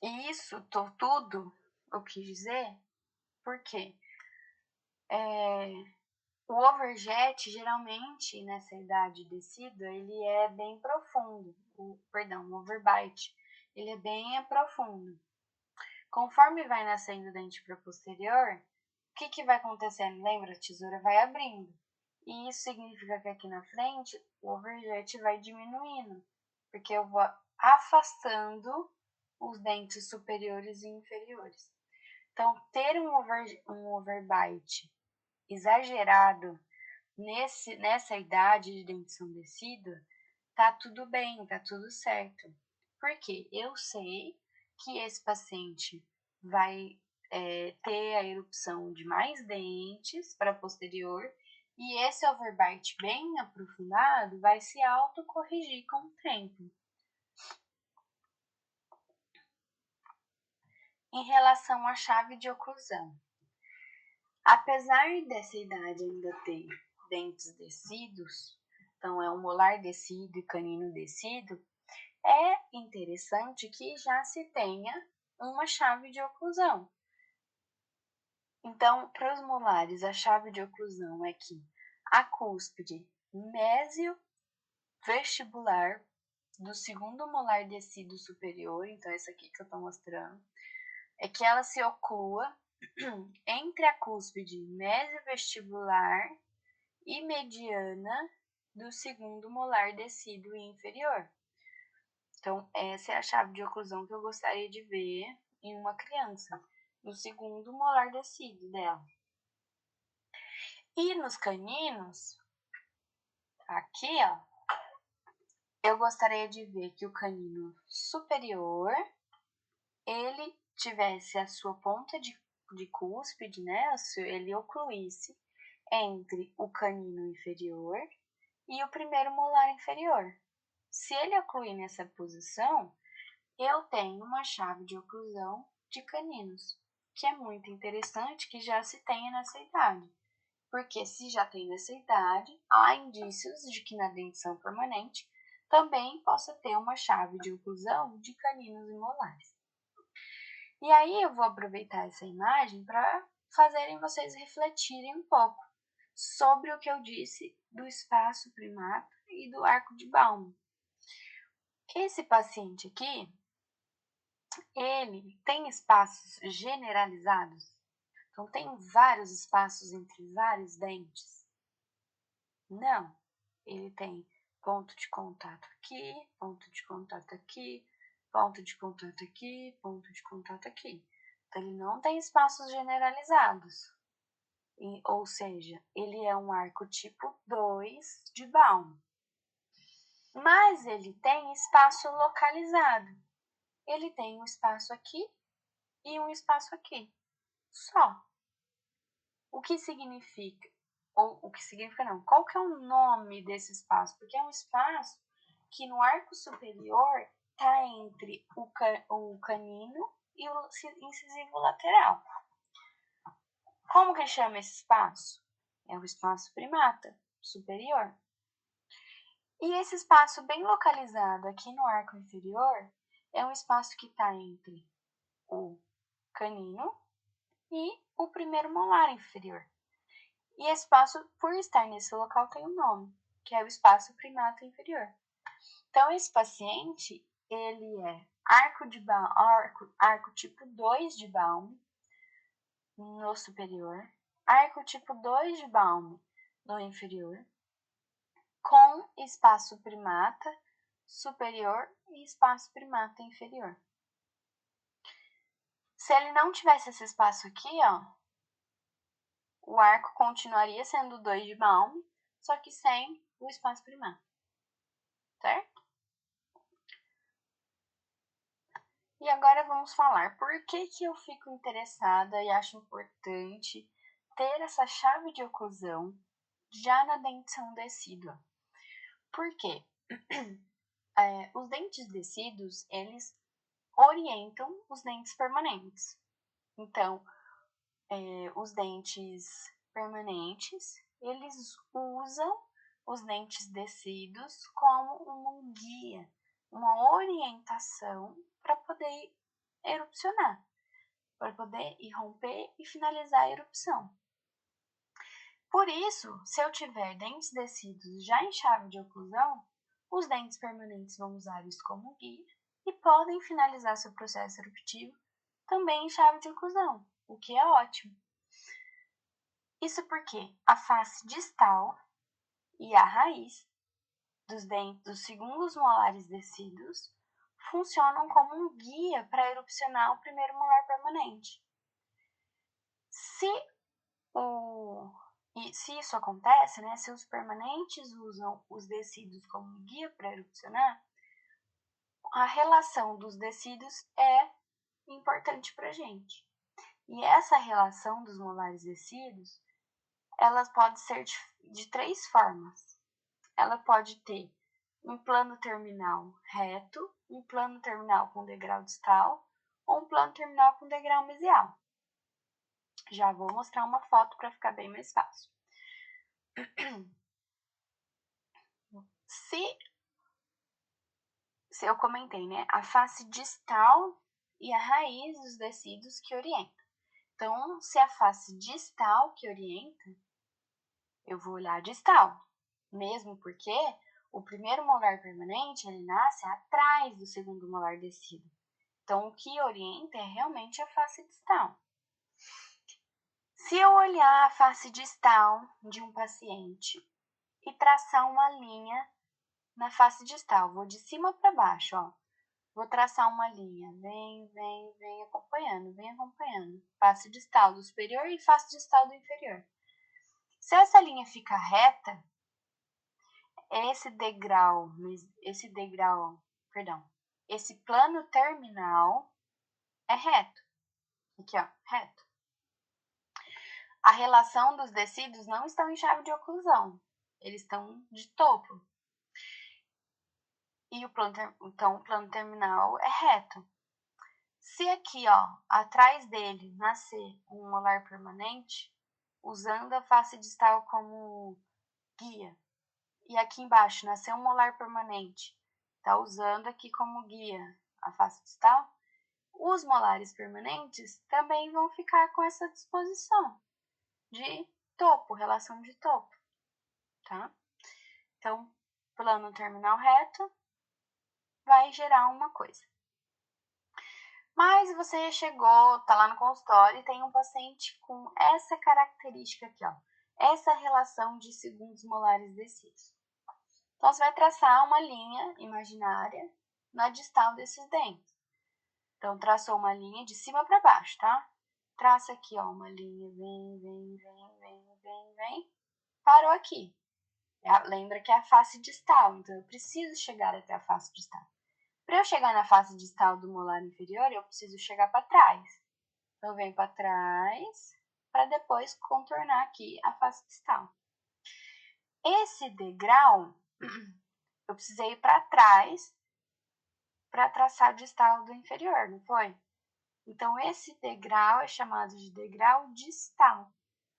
E isso tudo eu quis dizer porque o overjet, geralmente, nessa idade descida, ele é bem profundo. O overbite, ele é bem profundo. Conforme vai nascendo o dente para posterior, o que vai acontecendo? Lembra? A tesoura vai abrindo. E isso significa que aqui na frente, o overjet vai diminuindo. Porque eu vou afastando os dentes superiores e inferiores. Então, ter um overbite exagerado nessa idade de dentição descida, tá tudo bem, tá tudo certo. Porque eu sei que esse paciente vai ter a erupção de mais dentes para posterior e esse overbite bem aprofundado vai se autocorrigir com o tempo. Em relação à chave de oclusão, apesar dessa idade ainda ter dentes descidos, então é um molar descido e canino descido, é interessante que já se tenha uma chave de oclusão. Então, para os molares, a chave de oclusão é que a cúspide mesio-vestibular do segundo molar descido superior, então essa aqui que eu estou mostrando, é que ela se oclua entre a cúspide mesio-vestibular e mediana do segundo molar descido e inferior. Então, essa é a chave de oclusão que eu gostaria de ver em uma criança, no segundo molar descido dela. E nos caninos, aqui, ó, eu gostaria de ver que o canino superior, ele tivesse a sua ponta de cúspide, né, ele ocluísse entre o canino inferior e o primeiro molar inferior. Se ele ocluir nessa posição, eu tenho uma chave de oclusão de caninos, que é muito interessante que já se tenha nessa idade. Porque se já tem nessa idade, há indícios de que na dentição permanente também possa ter uma chave de oclusão de caninos e molares. E aí eu vou aproveitar essa imagem para fazerem vocês refletirem um pouco sobre o que eu disse do espaço primato e do arco de Baum. Esse paciente aqui, ele tem espaços generalizados, então tem vários espaços entre vários dentes? Não, ele tem ponto de contato aqui, ponto de contato aqui, ponto de contato aqui, ponto de contato aqui. Então, ele não tem espaços generalizados. Ou seja, ele é um arco tipo 2 de Baum. Mas ele tem espaço localizado. Ele tem um espaço aqui e um espaço aqui. Só. O que significa? Ou o que significa não? Qual que é o nome desse espaço? Porque é um espaço que no arco superior está entre o canino e o incisivo lateral. Como que chama esse espaço? É o espaço primata superior. E esse espaço bem localizado aqui no arco inferior é um espaço que está entre o canino e o primeiro molar inferior. E esse espaço, por estar nesse local, tem um nome, que é o espaço primata inferior. Então, esse paciente, ele é arco tipo 2 de Baum no superior, arco tipo 2 de Baum no inferior, com espaço primata superior e espaço primata inferior. Se ele não tivesse esse espaço aqui, ó, o arco continuaria sendo 2 de Baum, só que sem o espaço primata, certo? E agora vamos falar por que eu fico interessada e acho importante ter essa chave de oclusão já na dentição decídua. Por quê? Os dentes decíduos, eles orientam os dentes permanentes. Então, os dentes permanentes, eles usam os dentes decíduos como um guia, uma orientação para poder erupcionar, para poder irromper e finalizar a erupção. Por isso, se eu tiver dentes decíduos já em chave de oclusão, os dentes permanentes vão usar isso como guia e podem finalizar seu processo eruptivo também em chave de oclusão, o que é ótimo. Isso porque a face distal e a raiz dos dentes dos segundos molares decíduos funcionam como um guia para erupcionar o primeiro molar permanente. Se isso acontece, né, se os permanentes usam os decíduos como guia para erupcionar, a relação dos decíduos é importante para a gente. E essa relação dos molares decíduos, ela pode ser de 3 formas. Ela pode ter um plano terminal reto, um plano terminal com degrau distal ou um plano terminal com degrau mesial. Já vou mostrar uma foto para ficar bem mais fácil. Se eu comentei, né? A face distal e a raiz dos decíduos que orientam. Então, se a face distal que orienta, eu vou olhar a distal. Mesmo porque o primeiro molar permanente, ele nasce atrás do segundo molar decíduo. Então, o que orienta é realmente a face distal. Se eu olhar a face distal de um paciente e traçar uma linha na face distal, vou de cima para baixo, ó. Vou traçar uma linha, vem acompanhando. Face distal do superior e face distal do inferior. Se essa linha ficar reta, esse plano terminal é reto. Aqui, ó, reto. A relação dos decíduos não estão em chave de oclusão. Eles estão de topo. E o plano terminal é reto. Se aqui, ó, atrás dele nascer um molar permanente, usando a face distal como guia, e aqui embaixo nasceu um molar permanente, está usando aqui como guia a face distal, os molares permanentes também vão ficar com essa disposição de topo, relação de topo, tá? Então, plano terminal reto vai gerar uma coisa. Mas você chegou, tá lá no consultório e tem um paciente com essa característica aqui, ó. Essa relação de segundos molares descidos. Então, você vai traçar uma linha imaginária na distal desses dentes. Então, traçou uma linha de cima para baixo, tá? Traça aqui, ó, uma linha, vem, parou aqui. Lembra que é a face distal, então eu preciso chegar até a face distal. Para eu chegar na face distal do molar inferior, eu preciso chegar para trás. Então, eu venho para trás, para depois contornar aqui a face distal. Esse degrau, eu precisei ir para trás para traçar a distal do inferior, não foi? Então, esse degrau é chamado de degrau distal,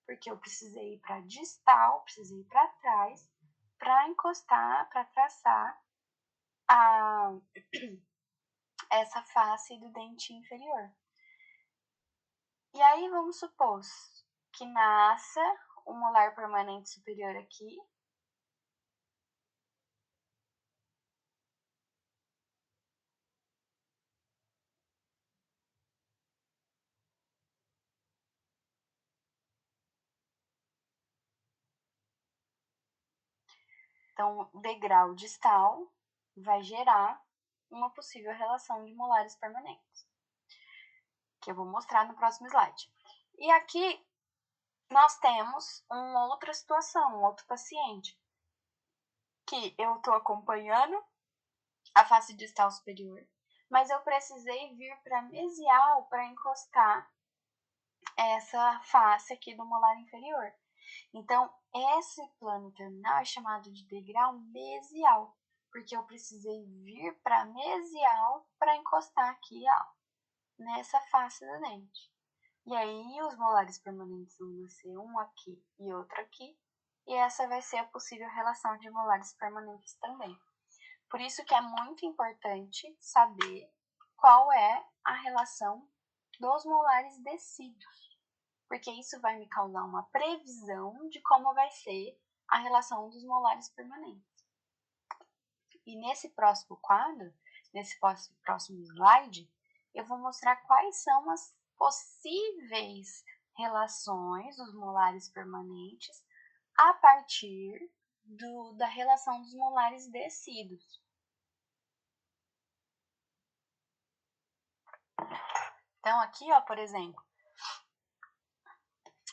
porque eu precisei ir para distal, precisei ir para trás, para encostar, para traçar essa face do dente inferior. E aí, vamos supor que nasça o molar permanente superior aqui. Então, degrau distal vai gerar uma possível relação de molares permanentes, que eu vou mostrar no próximo slide. E aqui nós temos uma outra situação, um outro paciente, que eu estou acompanhando a face distal superior, mas eu precisei vir para mesial para encostar essa face aqui do molar inferior. Então, esse plano terminal é chamado de degrau mesial, porque eu precisei vir para mesial para encostar aqui, ó, nessa face do dente. E aí, os molares permanentes vão nascer um aqui e outro aqui, e essa vai ser a possível relação de molares permanentes também. Por isso que é muito importante saber qual é a relação dos molares descidos, porque isso vai me causar uma previsão de como vai ser a relação dos molares permanentes. E nesse próximo quadro, nesse próximo slide, eu vou mostrar quais são as possíveis relações dos molares permanentes a partir da relação dos molares descidos. Então, aqui, ó, por exemplo,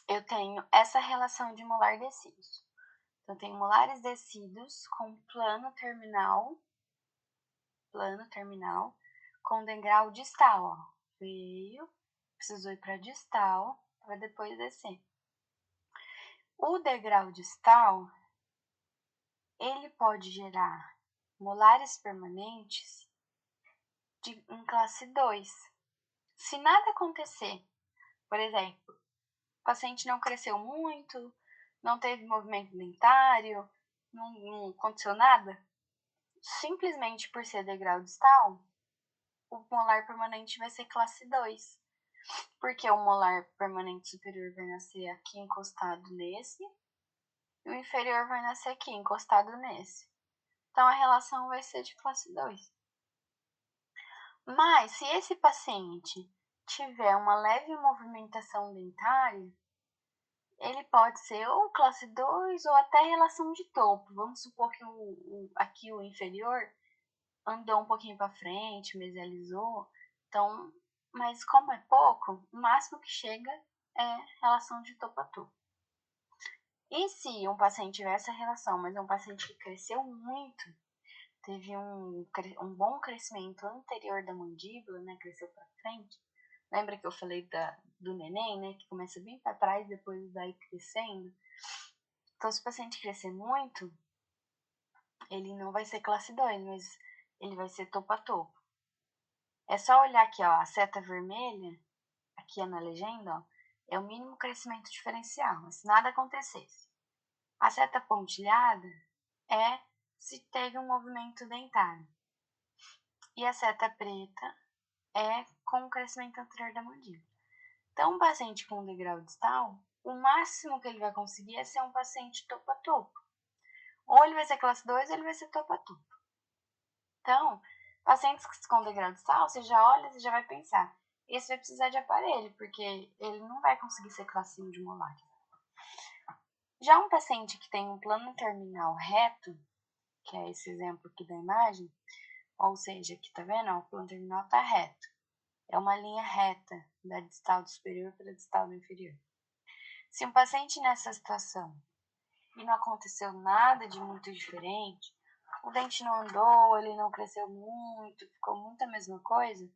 eu tenho essa relação de molar descidos. Então, eu tenho molares descidos com plano terminal com degrau distal, ó. Veio, precisou ir para distal, para depois descer. O degrau distal, ele pode gerar molares permanentes em classe 2. Se nada acontecer, por exemplo, o paciente não cresceu muito, não teve movimento dentário, não aconteceu nada, simplesmente por ser degrau distal, o molar permanente vai ser classe 2. Porque o molar permanente superior vai nascer aqui encostado nesse, e o inferior vai nascer aqui encostado nesse. Então, a relação vai ser de classe 2. Mas, se esse paciente tiver uma leve movimentação dentária, ele pode ser ou classe 2 ou até relação de topo. Vamos supor que aqui o inferior andou um pouquinho para frente, mesializou. Então, mas como é pouco, o máximo que chega é relação de topo a topo. E se um paciente tiver essa relação, mas é um paciente que cresceu muito, teve um bom crescimento anterior da mandíbula, né, cresceu para frente. Lembra que eu falei do neném, né, que começa bem para trás, depois vai crescendo? Então, se o paciente crescer muito, ele não vai ser classe 2, mas ele vai ser topo a topo. É só olhar aqui, ó, a seta vermelha, aqui na legenda, ó, é o mínimo crescimento diferencial, se nada acontecesse. A seta pontilhada é se teve um movimento dentário. E a seta preta é com o crescimento anterior da mandíbula. Então, um paciente com degrau distal, o máximo que ele vai conseguir é ser um paciente topo a topo. Ou ele vai ser classe 2 ou ele vai ser topo a topo. Então, pacientes com degrau distal, você já olha e já vai pensar, esse vai precisar de aparelho, porque ele não vai conseguir ser classe 1 de molar. Já um paciente que tem um plano terminal reto, que é esse exemplo aqui da imagem, ou seja, aqui tá vendo, ó, o plano terminal tá reto. É uma linha reta da distal do superior para a distal do inferior. Se um paciente nessa situação e não aconteceu nada de muito diferente, o dente não andou, ele não cresceu muito, ficou muito a mesma coisa,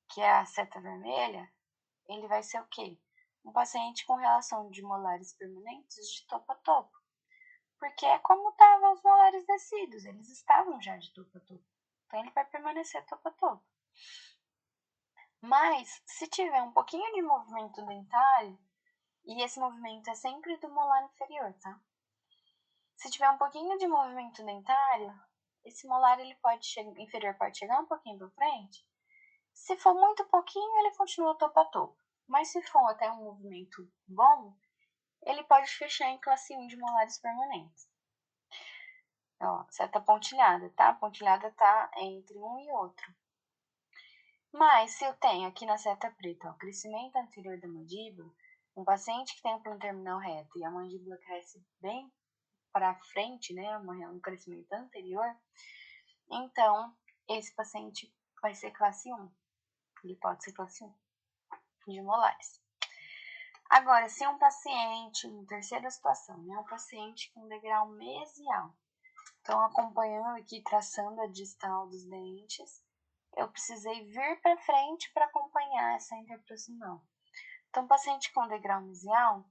que é a seta vermelha, ele vai ser o quê? Um paciente com relação de molares permanentes de topo a topo. Porque é como estavam os molares descidos, eles estavam já de topo a topo. Então ele vai permanecer topo a topo. Mas, se tiver um pouquinho de movimento dentário, e esse movimento é sempre do molar inferior, tá? Se tiver um pouquinho de movimento dentário, esse molar inferior pode chegar um pouquinho para frente. Se for muito pouquinho, ele continua topo a topo. Mas se for até um movimento bom, ele pode fechar em classe 1 de molares permanentes. Ó, seta pontilhada, tá? A pontilhada tá entre um e outro. Mas se eu tenho aqui na seta preta, ó, crescimento anterior da mandíbula, um paciente que tem um plano terminal reto e a mandíbula cresce bem para frente, né, um crescimento anterior, então esse paciente vai ser classe 1. Ele pode ser classe 1 de molares. Agora, se um paciente, em terceira situação, né, um paciente com degrau mesial, então acompanhando aqui, traçando a distal dos dentes, eu precisei vir para frente para acompanhar essa interproximal. Então, paciente com degrau mesial,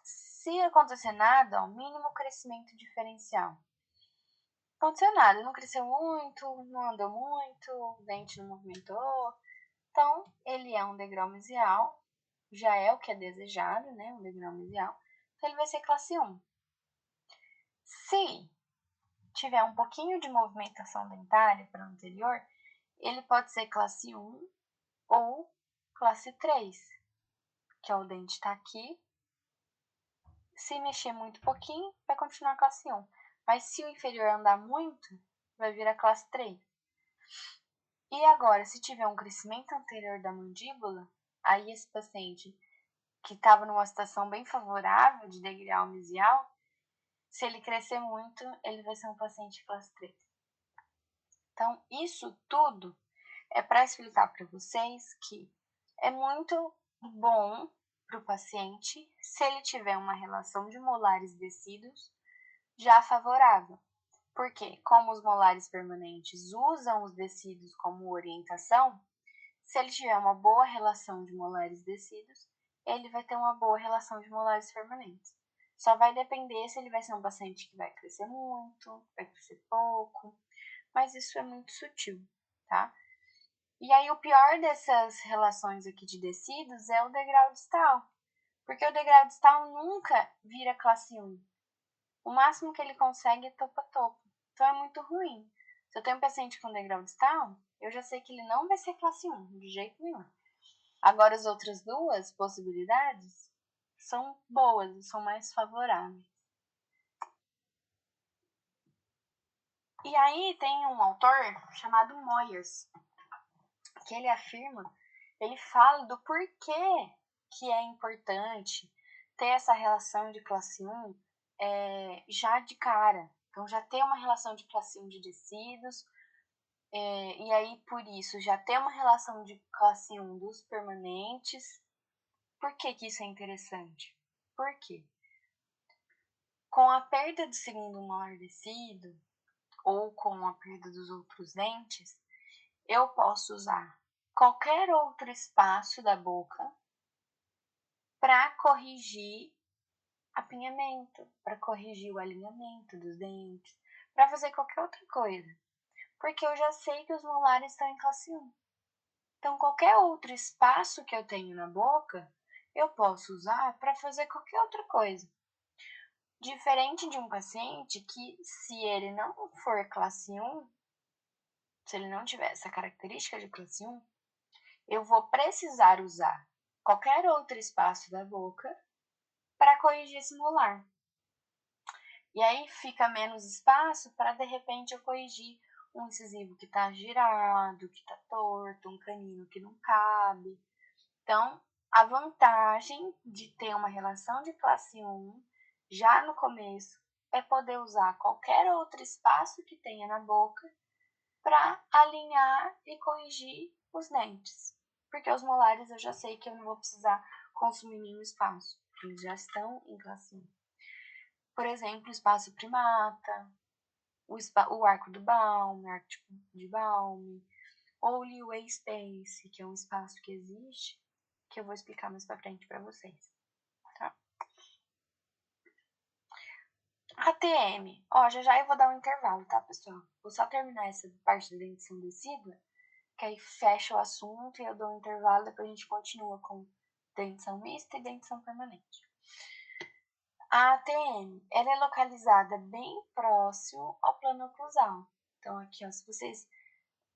se acontecer nada, ó, mínimo crescimento diferencial. Não aconteceu nada, não cresceu muito, não andou muito, o dente não movimentou. Então, ele é um degrau mesial, já é o que é desejado, né? Um degrau mesial. Então, ele vai ser classe 1. Se tiver um pouquinho de movimentação dentária para o anterior, ele pode ser classe 1 ou classe 3, que é o dente está aqui. Se mexer muito pouquinho, vai continuar classe 1. Mas se o inferior andar muito, vai virar classe 3. E agora, se tiver um crescimento anterior da mandíbula, aí esse paciente que estava numa situação bem favorável de degrau mesial, se ele crescer muito, ele vai ser um paciente classe 3. Então, isso tudo é para explicar para vocês que é muito bom para o paciente se ele tiver uma relação de molares descidos já favorável. Porque, como os molares permanentes usam os descidos como orientação, se ele tiver uma boa relação de molares descidos, ele vai ter uma boa relação de molares permanentes. Só vai depender se ele vai ser um paciente que vai crescer muito, vai crescer pouco, mas isso é muito sutil, tá? E aí o pior dessas relações aqui de descidos é o degrau distal, porque o degrau distal nunca vira classe 1. O máximo que ele consegue é topo a topo. Então é muito ruim. Se eu tenho um paciente com degrau distal, eu já sei que ele não vai ser classe 1, de jeito nenhum. Agora, as outras duas possibilidades são boas, são mais favoráveis. E aí tem um autor chamado Moyers, que ele afirma, ele fala do porquê que é importante ter essa relação de classe 1 já de cara. Então, já ter uma relação de classe 1 de descidos, e aí, por isso, já ter uma relação de classe 1 dos permanentes. Por que que isso é interessante? Por quê? Com a perda do segundo molar descido, ou com a perda dos outros dentes, eu posso usar qualquer outro espaço da boca para corrigir apinhamento, para corrigir o alinhamento dos dentes, para fazer qualquer outra coisa. Porque eu já sei que os molares estão em classe 1. Então, qualquer outro espaço que eu tenho na boca, eu posso usar para fazer qualquer outra coisa. Diferente de um paciente que, se ele não for classe 1, se ele não tiver essa característica de classe 1, eu vou precisar usar qualquer outro espaço da boca para corrigir esse molar. E aí fica menos espaço para, de repente, eu corrigir um incisivo que está girado, que está torto, um canino que não cabe. Então, a vantagem de ter uma relação de classe 1 já no começo é poder usar qualquer outro espaço que tenha na boca para alinhar e corrigir os dentes. Porque os molares eu já sei que eu não vou precisar consumir nenhum espaço, eles já estão em classe 1. Por exemplo, o espaço primata, o arco do Baum, o arco de Baum, ou o leeway space, que é um espaço que existe, que eu vou explicar mais pra frente pra vocês, tá? ATM, ó, já eu vou dar um intervalo, tá, pessoal? Vou só terminar essa parte da dentição decídua, que aí fecha o assunto e eu dou um intervalo, depois a gente continua com dentição mista e dentição permanente. A ATM, ela é localizada bem próximo ao plano oclusal. Então, aqui, ó, se vocês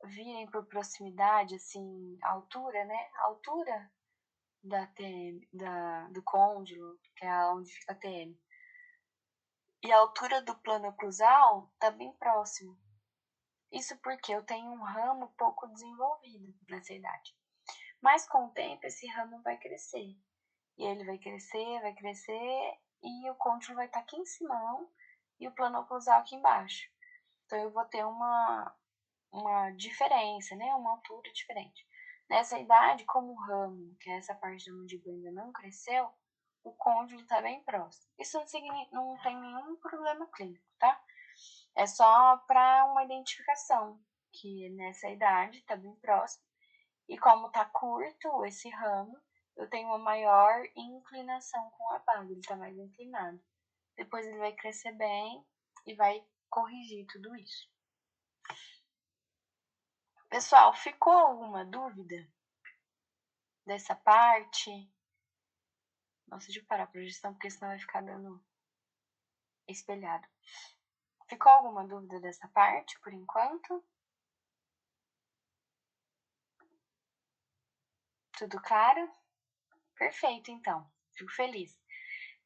virem por proximidade, assim, a altura, né? A altura da ATM, do côndilo, que é onde fica a ATM, e a altura do plano oclusal tá bem próximo. Isso porque eu tenho um ramo pouco desenvolvido nessa idade. Mas com o tempo, esse ramo vai crescer. E ele vai crescer, e o côndilo vai estar aqui em cima e o plano oclusal aqui embaixo. Então, eu vou ter uma diferença, né? Uma altura diferente. Nessa idade, como o ramo, que é essa parte da mandíbula, ainda não cresceu, o côndilo está bem próximo. Isso não tem nenhum problema clínico, tá? É só para uma identificação, que nessa idade está bem próximo. E como está curto esse ramo, eu tenho uma maior inclinação com a base, ele está mais inclinado. Depois ele vai crescer bem e vai corrigir tudo isso. Pessoal, ficou alguma dúvida dessa parte? Nossa, deixa eu parar a projeção, porque senão vai ficar dando espelhado. Ficou alguma dúvida dessa parte, por enquanto? Tudo claro? Perfeito, então. Fico feliz.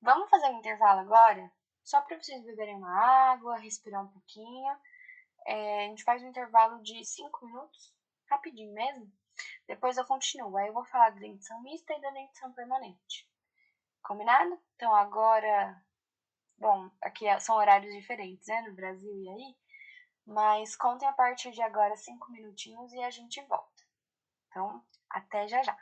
Vamos fazer um intervalo agora? Só para vocês beberem uma água, respirar um pouquinho. A gente faz um intervalo de 5 minutos, rapidinho mesmo. Depois eu continuo. Aí eu vou falar da dentição mista e da dentição permanente. Combinado? Então agora, bom, aqui são horários diferentes, né, no Brasil e aí, mas contem a partir de agora 5 minutinhos e a gente volta. Então, até já já.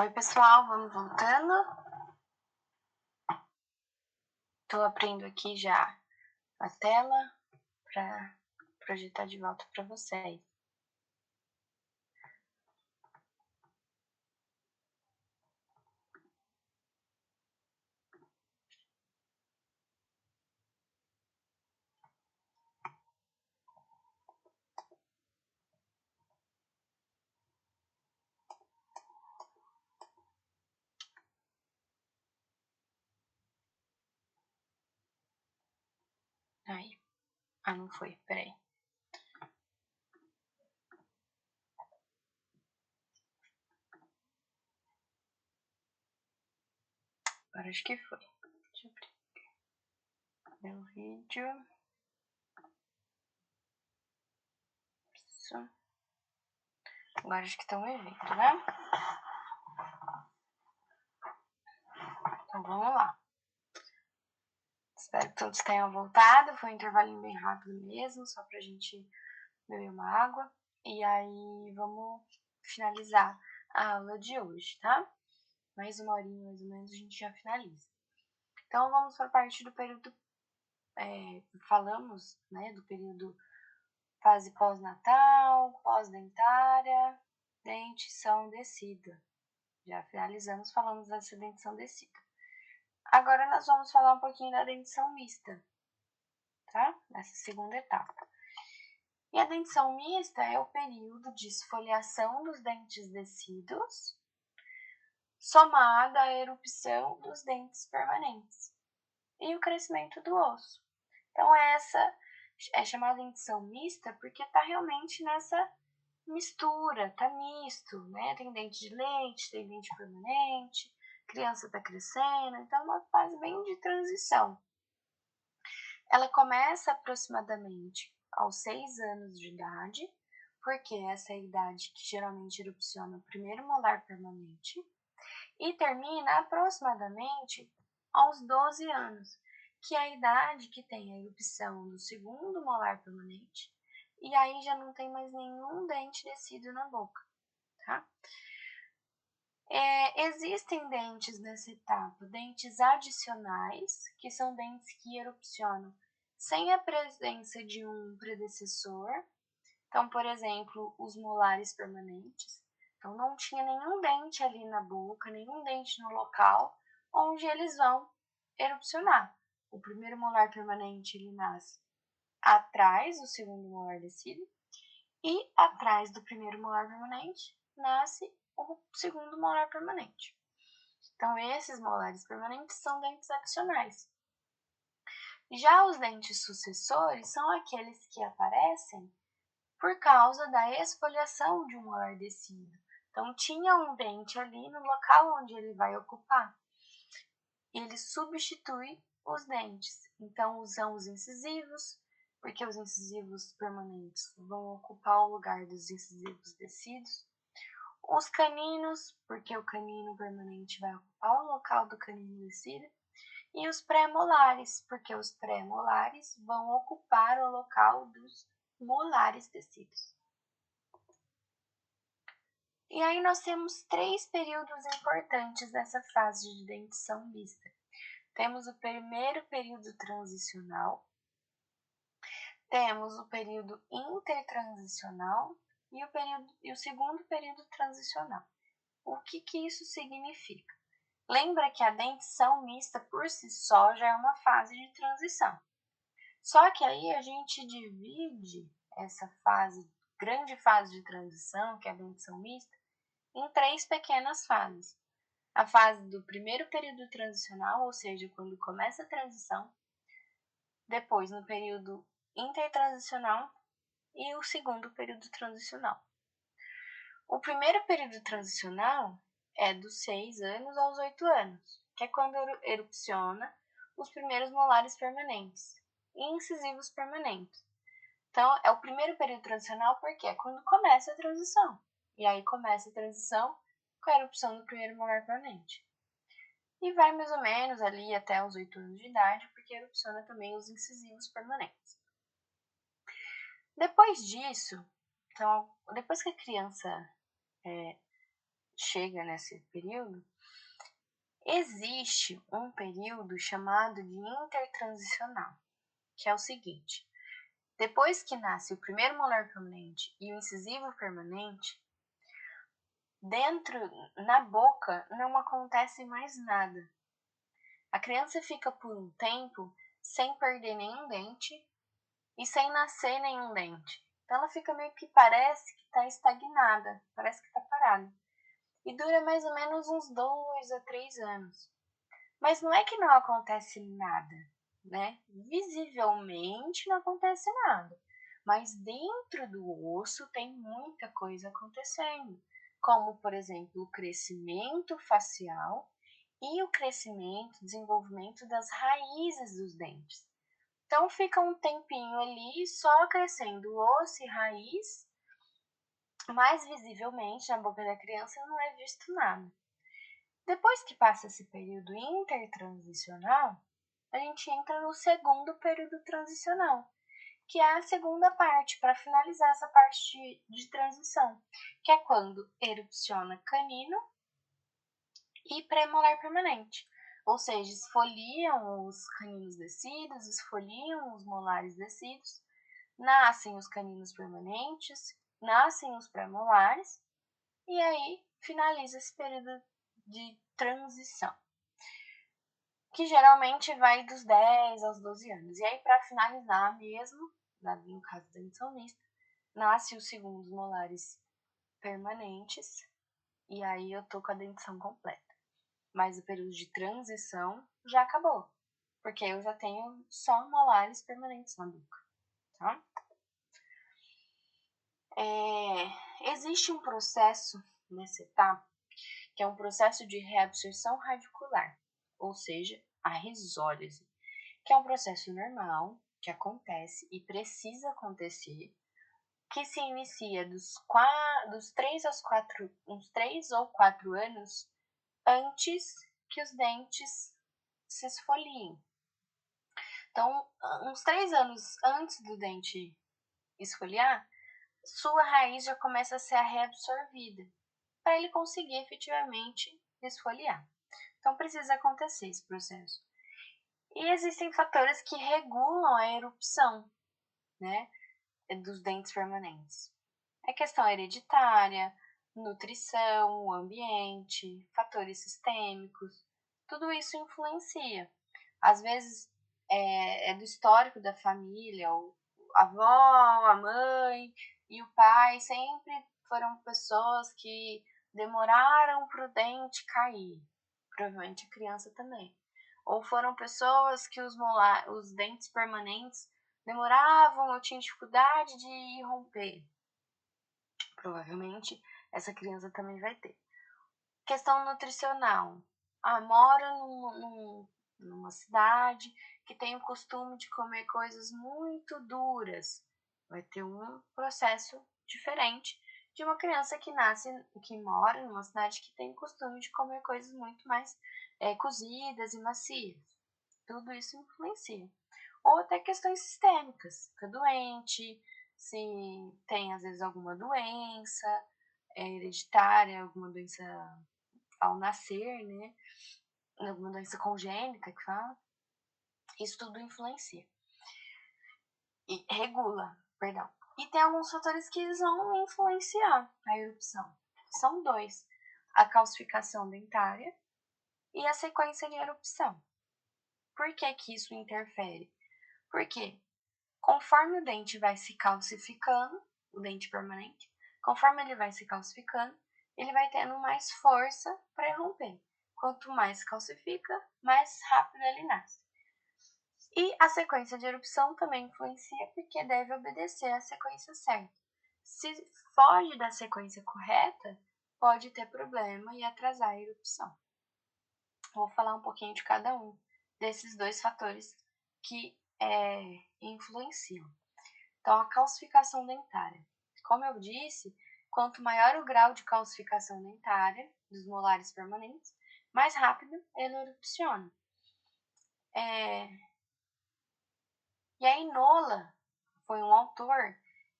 Oi, pessoal, vamos voltando. Tô abrindo aqui já a tela para projetar de volta para vocês. Aí. Ah, não foi, peraí. Agora acho que foi. Deixa eu abrir meu vídeo. Isso. Agora acho que estão me vendo, né? Então vamos lá. Espero que todos tenham voltado. Foi um intervalinho bem rápido mesmo, só pra gente beber uma água. E aí vamos finalizar a aula de hoje, tá? Mais uma horinha mais ou menos a gente já finaliza. Então vamos para a parte do período, falamos, né, do período fase pós-natal, pós-dentária, dentição descida. Já finalizamos falando dessa dentição descida. Agora nós vamos falar um pouquinho da dentição mista, tá? Nessa segunda etapa. E a dentição mista é o período de esfoliação dos dentes descidos, somada à erupção dos dentes permanentes e o crescimento do osso. Então essa é chamada dentição mista porque está realmente nessa mistura, tá misto, né? Tem dente de leite, tem dente permanente, criança está crescendo, então é uma fase bem de transição. Ela começa aproximadamente aos 6 anos de idade, porque essa é a idade que geralmente erupciona o primeiro molar permanente, e termina aproximadamente aos 12 anos, que é a idade que tem a erupção do segundo molar permanente, e aí já não tem mais nenhum dente descido na boca, tá? Existem dentes nessa etapa, dentes adicionais, que são dentes que erupcionam sem a presença de um predecessor. Então, por exemplo, os molares permanentes. Então, não tinha nenhum dente ali na boca, nenhum dente no local onde eles vão erupcionar. O primeiro molar permanente ele nasce atrás do segundo molar descido e atrás do primeiro molar permanente nasce o segundo molar permanente. Então, esses molares permanentes são dentes adicionais. Já os dentes sucessores são aqueles que aparecem por causa da esfoliação de um molar descido. Então, tinha um dente ali no local onde ele vai ocupar. Ele substitui os dentes. Então, usam os incisivos, porque os incisivos permanentes vão ocupar o lugar dos incisivos descidos. Os caninos, porque o canino permanente vai ocupar o local do canino descido. E os pré-molares, porque os pré-molares vão ocupar o local dos molares descidos. E aí nós temos 3 períodos importantes nessa fase de dentição mista. Temos o primeiro período transicional, temos o período intertransicional e o segundo período transicional. O que isso significa? Lembra que a dentição mista por si só já é uma fase de transição. Só que aí a gente divide essa fase, grande fase de transição, que é a dentição mista, em 3 pequenas fases. A fase do primeiro período transicional, ou seja, quando começa a transição, depois no período intertransicional e o segundo período transicional. O primeiro período transicional é dos 6 anos aos 8 anos, que é quando erupciona os primeiros molares permanentes e incisivos permanentes. Então, é o primeiro período transicional porque é quando começa a transição. E aí começa a transição com a erupção do primeiro molar permanente. E vai mais ou menos ali até os 8 anos de idade, porque erupciona também os incisivos permanentes. Depois disso, então, depois que a criança chega nesse período, existe um período chamado de intertransicional, que é o seguinte: depois que nasce o primeiro molar permanente e o incisivo permanente, na boca não acontece mais nada. A criança fica por um tempo sem perder nenhum dente e sem nascer nenhum dente. Então ela fica meio que parece que está estagnada, parece que está parada. E dura mais ou menos uns 2 a 3 anos. Mas não é que não acontece nada, né? Visivelmente não acontece nada. Mas dentro do osso tem muita coisa acontecendo. Como, por exemplo, o crescimento facial e o crescimento, desenvolvimento das raízes dos dentes. Então fica um tempinho ali só crescendo osso e raiz, mas visivelmente na boca da criança não é visto nada. Depois que passa esse período intertransicional, a gente entra no segundo período transicional, que é a segunda parte, para finalizar essa parte de transição, que é quando erupciona canino e premolar permanente. Ou seja, esfoliam os caninos descidos, esfoliam os molares descidos, nascem os caninos permanentes, nascem os pré-molares, e aí finaliza esse período de transição, que geralmente vai dos 10 aos 12 anos. E aí, para finalizar mesmo, no caso da dentição mista, nasce os segundos molares permanentes, e aí eu tô com a dentição completa. Mas o período de transição já acabou, porque eu já tenho só molares permanentes na boca, tá? Existe um processo nessa etapa, que é um processo de reabsorção radicular, ou seja, a risólise, que é um processo normal, que acontece e precisa acontecer, que se inicia dos 3 aos 4, uns 3 ou 4 anos antes que os dentes se esfoliem. Então, uns 3 anos antes do dente esfoliar, sua raiz já começa a ser reabsorvida, para ele conseguir efetivamente esfoliar. Então, precisa acontecer esse processo. E existem fatores que regulam a erupção, né, dos dentes permanentes. É questão hereditária, nutrição, ambiente, fatores sistêmicos, tudo isso influencia. Às vezes é do histórico da família, a avó, a mãe e o pai sempre foram pessoas que demoraram para o dente cair, provavelmente a criança também. Ou foram pessoas que os dentes permanentes demoravam ou tinham dificuldade de romper. Provavelmente essa criança também vai ter. Questão nutricional. Mora numa cidade que tem o costume de comer coisas muito duras. Vai ter um processo diferente de uma criança que mora numa cidade que tem o costume de comer coisas muito mais cozidas e macias. Tudo isso influencia. Ou até questões sistêmicas. Fica doente, se tem às vezes alguma doença hereditária, alguma doença ao nascer, né? Alguma doença congênita que fala. Isso tudo influencia. E regula, perdão. E tem alguns fatores que eles vão influenciar a erupção. São 2. A calcificação dentária e a sequência de erupção. Por que que isso interfere? Porque conforme o dente vai se calcificando, o dente permanente, conforme ele vai se calcificando, ele vai tendo mais força para romper. Quanto mais calcifica, mais rápido ele nasce. E a sequência de erupção também influencia porque deve obedecer à sequência certa. Se foge da sequência correta, pode ter problema e atrasar a erupção. Vou falar um pouquinho de cada um desses 2 fatores que influenciam. Então, a calcificação dentária. Como eu disse, quanto maior o grau de calcificação dentária dos molares permanentes, mais rápido ele erupciona. E a Inola foi um autor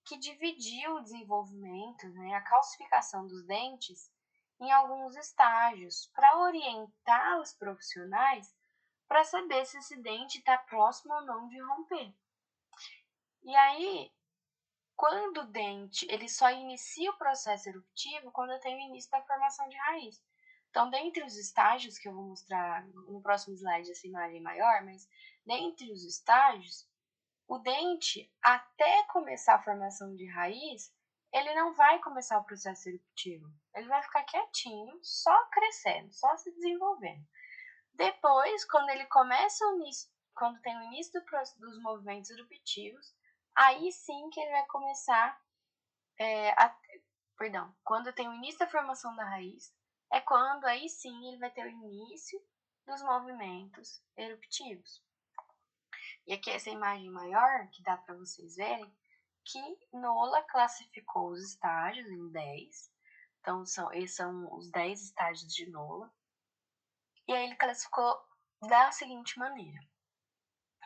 que dividiu o desenvolvimento, né, a calcificação dos dentes em alguns estágios para orientar os profissionais para saber se esse dente está próximo ou não de romper. E aí, quando o dente, ele só inicia o processo eruptivo quando tem o início da formação de raiz. Então, dentre os estágios, que eu vou mostrar no próximo slide essa imagem maior, mas dentre os estágios, o dente, até começar a formação de raiz, ele não vai começar o processo eruptivo. Ele vai ficar quietinho, só crescendo, só se desenvolvendo. Depois, quando ele começa quando tem o início dos movimentos eruptivos, aí sim que ele vai começar quando tem o início da formação da raiz, é quando aí sim ele vai ter o início dos movimentos eruptivos. E aqui essa imagem maior, que dá para vocês verem, que Nola classificou os estágios em 10. Então, esses são os 10 estágios de Nola. E aí ele classificou da seguinte maneira.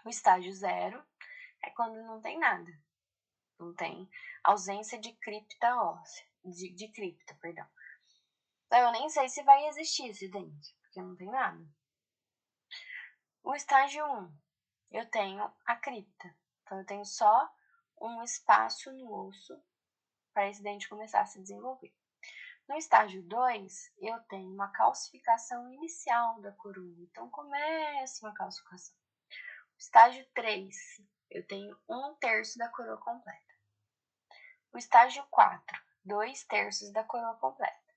O estágio 0 é quando não tem nada. Não tem ausência de cripta óssea. De cripta, perdão. Então, eu nem sei se vai existir esse dente, porque não tem nada. O estágio 1, eu tenho a cripta. Então, eu tenho só um espaço no osso para esse dente começar a se desenvolver. No estágio 2, eu tenho uma calcificação inicial da coroa. Então, começa uma calcificação. No estágio 3, eu tenho 1/3 da coroa completa. No estágio 4, 2/3 da coroa completa.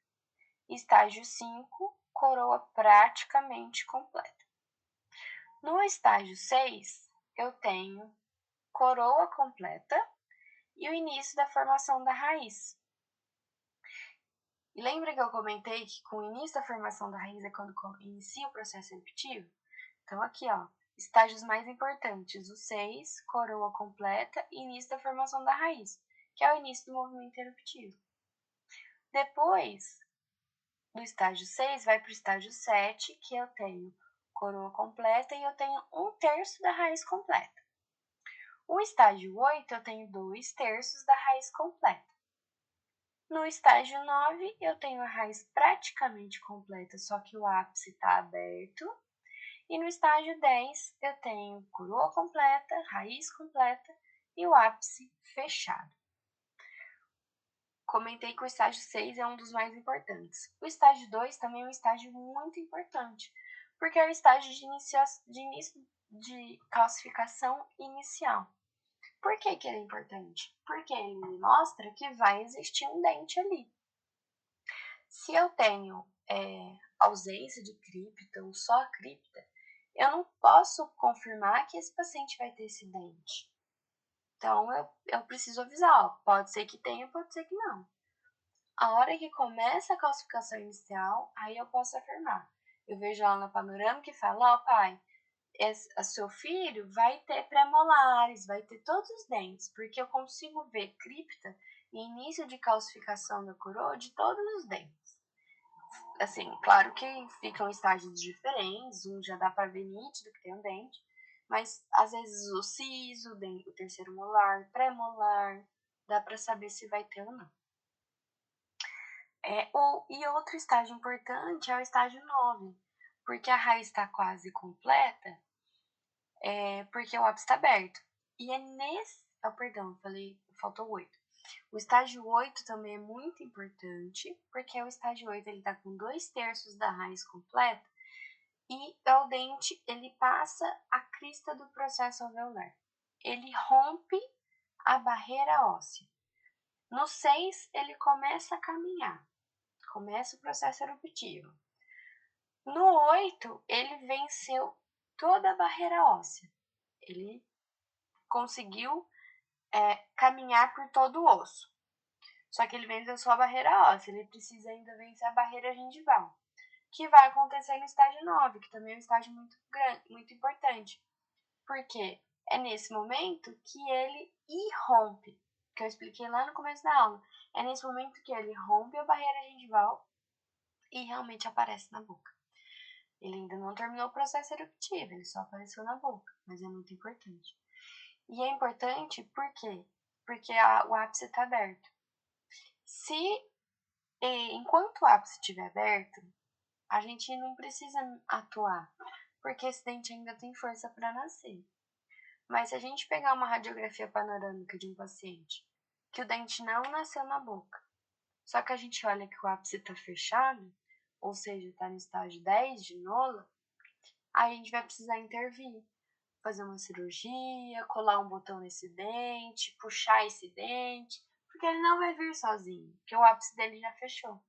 Estágio 5, coroa praticamente completa. No estágio 6, eu tenho coroa completa e o início da formação da raiz. E lembra que eu comentei que com o início da formação da raiz é quando inicia o processo eruptivo? Então aqui, ó, estágios mais importantes, o 6, coroa completa e início da formação da raiz, que é o início do movimento eruptivo. Depois do estágio 6, vai para o estágio 7, que eu tenho coroa completa e eu tenho 1/3 da raiz completa. O estágio 8, eu tenho 2/3 da raiz completa. No estágio 9, eu tenho a raiz praticamente completa, só que o ápice está aberto. E no estágio 10, eu tenho coroa completa, raiz completa e o ápice fechado. Comentei que o estágio 6 é um dos mais importantes. O estágio 2 também é um estágio muito importante, porque é o estágio de início de calcificação inicial. Por que ele é importante? Porque ele mostra que vai existir um dente ali. Se eu tenho ausência de cripta ou só a cripta, eu não posso confirmar que esse paciente vai ter esse dente. Então, eu preciso avisar, ó, pode ser que tenha, pode ser que não. A hora que começa a calcificação inicial, aí eu posso afirmar. Eu vejo lá no panorâmica e falo, ó, pai, seu filho vai ter pré-molares, vai ter todos os dentes, porque eu consigo ver cripta e início de calcificação da coroa de todos os dentes. Assim, claro que ficam estágios diferentes, um já dá para ver nítido que tem um dente, mas às vezes o siso, o terceiro molar, pré-molar, dá para saber se vai ter ou não. E outro estágio importante é o estágio 9, porque a raiz está quase completa, porque o ápice está aberto. E é nesse... faltou 8. O estágio 8 também é muito importante, porque o estágio 8 ele está com 2/3 da raiz completa e o dente ele passa a crista do processo alveolar. Ele rompe a barreira óssea. No 6, ele começa a caminhar, começa o processo eruptivo. No 8, ele venceu toda a barreira óssea. Ele conseguiu caminhar por todo o osso. Só que ele venceu só a barreira óssea, ele precisa ainda vencer a barreira gengival, que vai acontecer no estágio 9, que também é um estágio muito grande, muito importante. Porque é nesse momento que ele irrompe, que eu expliquei lá no começo da aula. É nesse momento que ele rompe a barreira gengival e realmente aparece na boca. Ele ainda não terminou o processo eruptivo, ele só apareceu na boca, mas é muito importante. E é importante por quê? Porque o ápice está aberto. Se E enquanto o ápice estiver aberto, a gente não precisa atuar, porque esse dente ainda tem força para nascer. Mas se a gente pegar uma radiografia panorâmica de um paciente que o dente não nasceu na boca, só que a gente olha que o ápice está fechado, ou seja, está no estágio 10 de Nola, aí a gente vai precisar intervir, fazer uma cirurgia, colar um botão nesse dente, puxar esse dente, porque ele não vai vir sozinho, porque o ápice dele já fechou.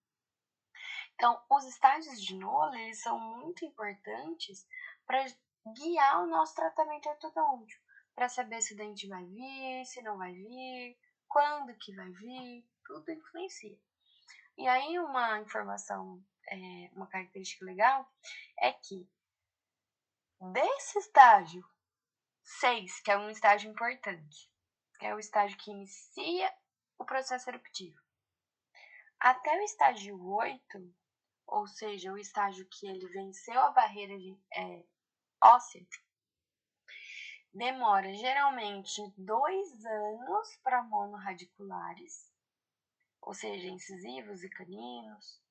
Então, os estágios de Nola, eles são muito importantes para guiar o nosso tratamento ortodôntico, para saber se o dente vai vir, se não vai vir, quando que vai vir, tudo influencia. E aí uma informação, uma característica legal é que desse estágio 6, que é um estágio importante, que é o estágio que inicia o processo eruptivo, até o estágio 8, ou seja, o estágio que ele venceu a barreira óssea, demora geralmente 2 anos para monorradiculares, ou seja, incisivos e caninos,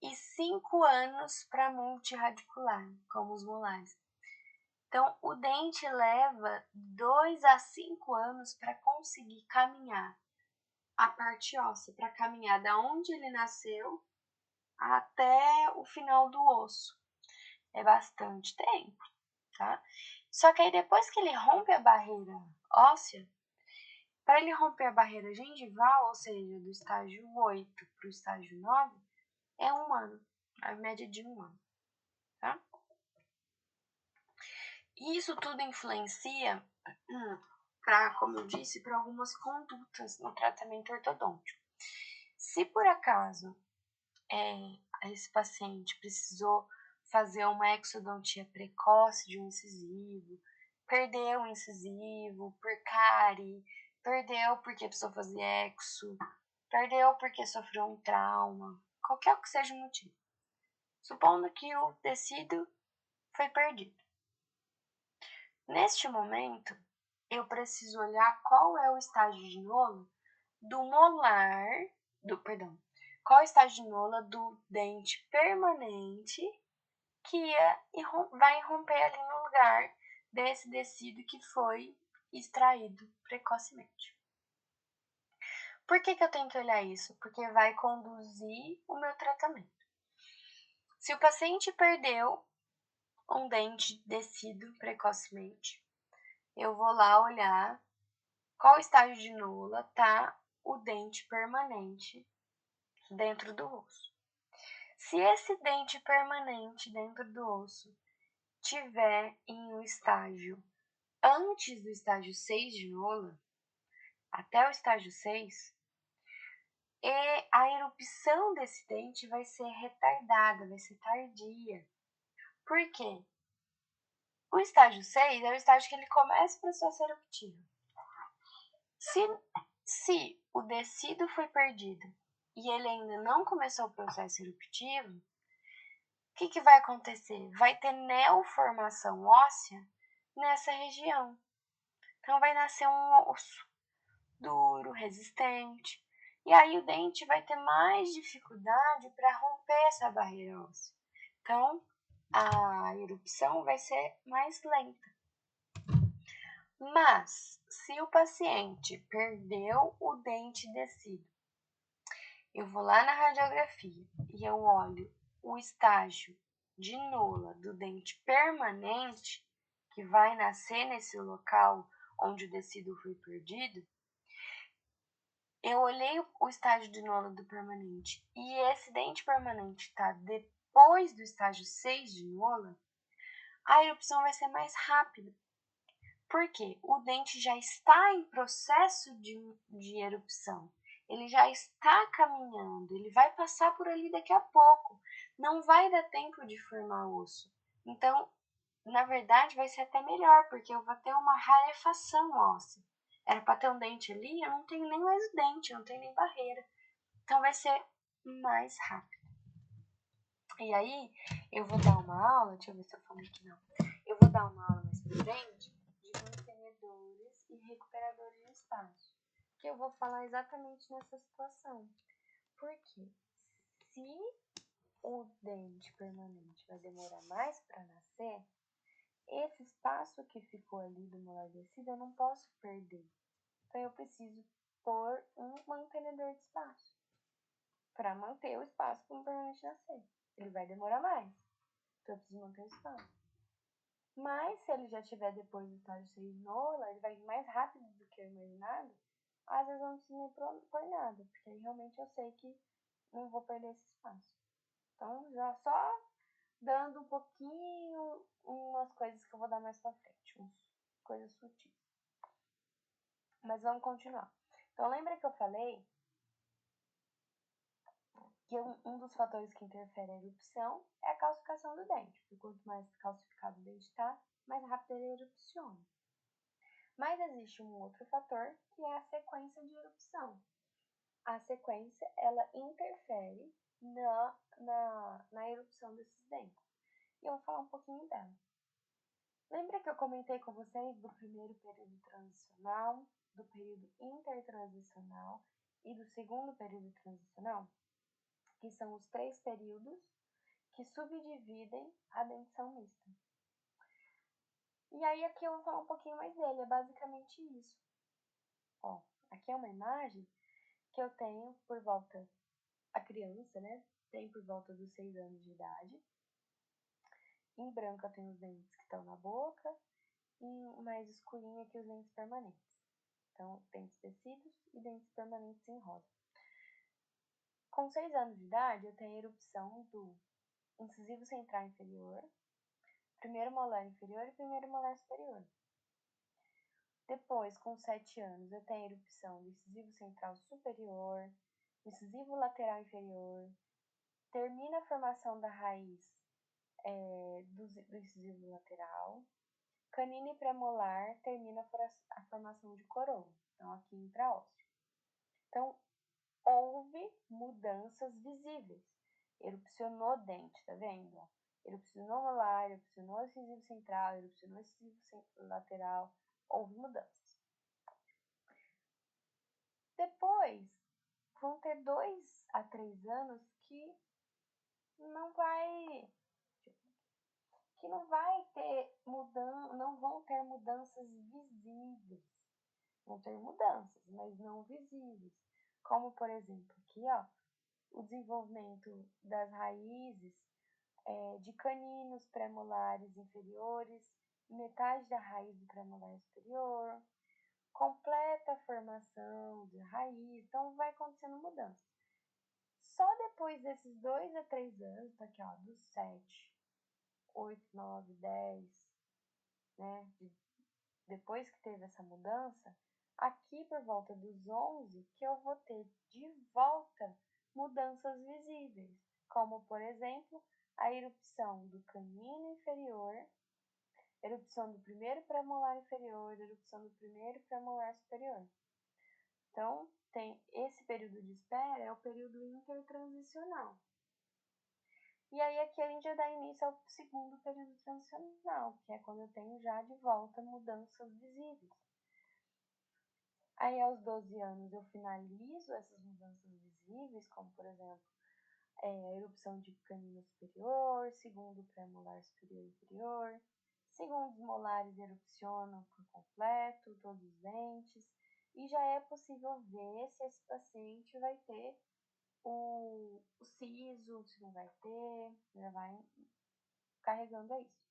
e 5 anos para multirradicular, como os molares. Então, o dente leva 2 a 5 anos para conseguir caminhar a parte óssea, para caminhar da onde ele nasceu até o final do osso. É bastante tempo, tá? Só que aí depois que ele rompe a barreira óssea, para ele romper a barreira gengival, ou seja, do estágio 8 para o estágio 9, é 1 ano, a média de 1 ano, tá? E isso tudo influencia, como eu disse, para algumas condutas no tratamento ortodôntico. Se por acaso esse paciente precisou fazer uma exodontia precoce de um incisivo, perdeu o incisivo por cárie, perdeu porque precisou fazer exo, perdeu porque sofreu um trauma, qualquer que seja o motivo. Supondo que o tecido foi perdido. Neste momento, eu preciso olhar qual é o estágio de Nola do molar, qual é o estágio de Nola do dente permanente que vai romper ali no lugar desse tecido que foi extraído precocemente. Por que eu tenho que olhar isso? Porque vai conduzir o meu tratamento. Se o paciente perdeu um dente descido precocemente, eu vou lá olhar qual estágio de Nola está o dente permanente dentro do osso. Se esse dente permanente dentro do osso tiver em um estágio antes do estágio 6 de Nola, até o estágio 6, e a erupção desse dente vai ser retardada, vai ser tardia. Por quê? O estágio 6 é o estágio que ele começa o processo eruptivo. Se o tecido foi perdido e ele ainda não começou o processo eruptivo, o que vai acontecer? Vai ter neoformação óssea nessa região. Então vai nascer um osso duro, resistente. E aí o dente vai ter mais dificuldade para romper essa barreira óssea. Então, a erupção vai ser mais lenta. Mas, se o paciente perdeu o dente descido, eu vou lá na radiografia e eu olho o estágio de Nola do dente permanente, que vai nascer nesse local onde o tecido foi perdido, eu olhei o estágio de Nola do permanente e esse dente permanente está depois do estágio 6 de Nola, a erupção vai ser mais rápida. Por quê? O dente já está em processo de erupção. Ele já está caminhando, ele vai passar por ali daqui a pouco. Não vai dar tempo de formar osso. Então, na verdade, vai ser até melhor, porque eu vou ter uma rarefação óssea. Era para ter um dente ali, eu não tenho nem mais o dente, eu não tenho nem barreira. Então vai ser mais rápido. E aí, eu vou dar uma aula, deixa eu ver se eu falei que não. Eu vou dar uma aula mais pra frente de mantenedores e recuperadores de espaço. Que eu vou falar exatamente nessa situação. Por quê? se o dente permanente vai demorar mais para nascer, esse espaço que ficou ali do molar descido eu não posso perder. Então eu preciso pôr um mantenedor de espaço para manter o espaço para o permanente nascer. Ele vai demorar mais, então eu preciso manter o espaço. Mas se ele já estiver depois do estágio 6 de Nola, ele vai ir mais rápido do que eu imaginava. Às vezes eu não preciso nem pôr nada, porque aí realmente eu sei que não vou perder esse espaço. Então já só dando um pouquinho umas coisas que eu vou dar mais pra frente, umas coisas sutis. Mas vamos continuar. Então lembra que eu falei que um dos fatores que interfere a erupção é a calcificação do dente, porque quanto mais calcificado o dente está, mais rápido ele erupciona. Mas existe um outro fator que é a sequência de erupção. A sequência, ela interfere na erupção desses dentes. E eu vou falar um pouquinho dela. Lembra que eu comentei com vocês do primeiro período transicional, do período intertransicional e do segundo período transicional? Que são os 3 períodos que subdividem a dentição mista. E aí aqui eu vou falar um pouquinho mais dele, é basicamente isso. Ó, aqui é uma imagem que eu tenho por volta, a criança, né, tem por volta dos 6 anos de idade. Em branco eu tenho os dentes que estão na boca, e mais escurinho aqui os dentes permanentes. Então, dentes tecidos e dentes permanentes em rosa. Com 6 anos de idade, eu tenho a erupção do incisivo central inferior, primeiro molar inferior e primeiro molar superior. Depois, com 7 anos, eu tenho a erupção do incisivo central superior, incisivo lateral inferior, termina a formação da raiz do incisivo lateral, canino e premolar termina a formação de coroa. Então, aqui intraósseo. Então, houve mudanças visíveis. Erupcionou o dente, tá vendo? Erupcionou molar, erupcionou o incisivo central, erupcionou o incisivo lateral. Houve mudanças. Depois, vão ter 2 a 3 anos que não vai ter não vão ter mudanças visíveis. Vão ter mudanças, mas não visíveis. Como, por exemplo, aqui, ó, o desenvolvimento das raízes de caninos premolares inferiores, metade da raiz do premolar superior, completa formação de raiz, então vai acontecendo mudança. Só depois desses 2 a 3 anos, tá aqui, ó, dos 7, 8, 9, 10, né, depois que teve essa mudança, aqui por volta dos 11, que eu vou ter de volta mudanças visíveis, como, por exemplo, a erupção do canino inferior, erupção do primeiro premolar inferior, erupção do primeiro premolar superior. Então, tem esse período de espera, é o período intertransicional. E aí aqui a gente já dá início ao segundo período transicional, que é quando eu tenho já de volta mudanças visíveis. Aí aos 12 anos eu finalizo essas mudanças visíveis, como por exemplo, a erupção de canino superior, segundo premolar superior e inferior, segundo os molares erupcionam por completo, todos os dentes, e já é possível ver se esse paciente vai ter o siso, se não vai ter, já vai carregando isso.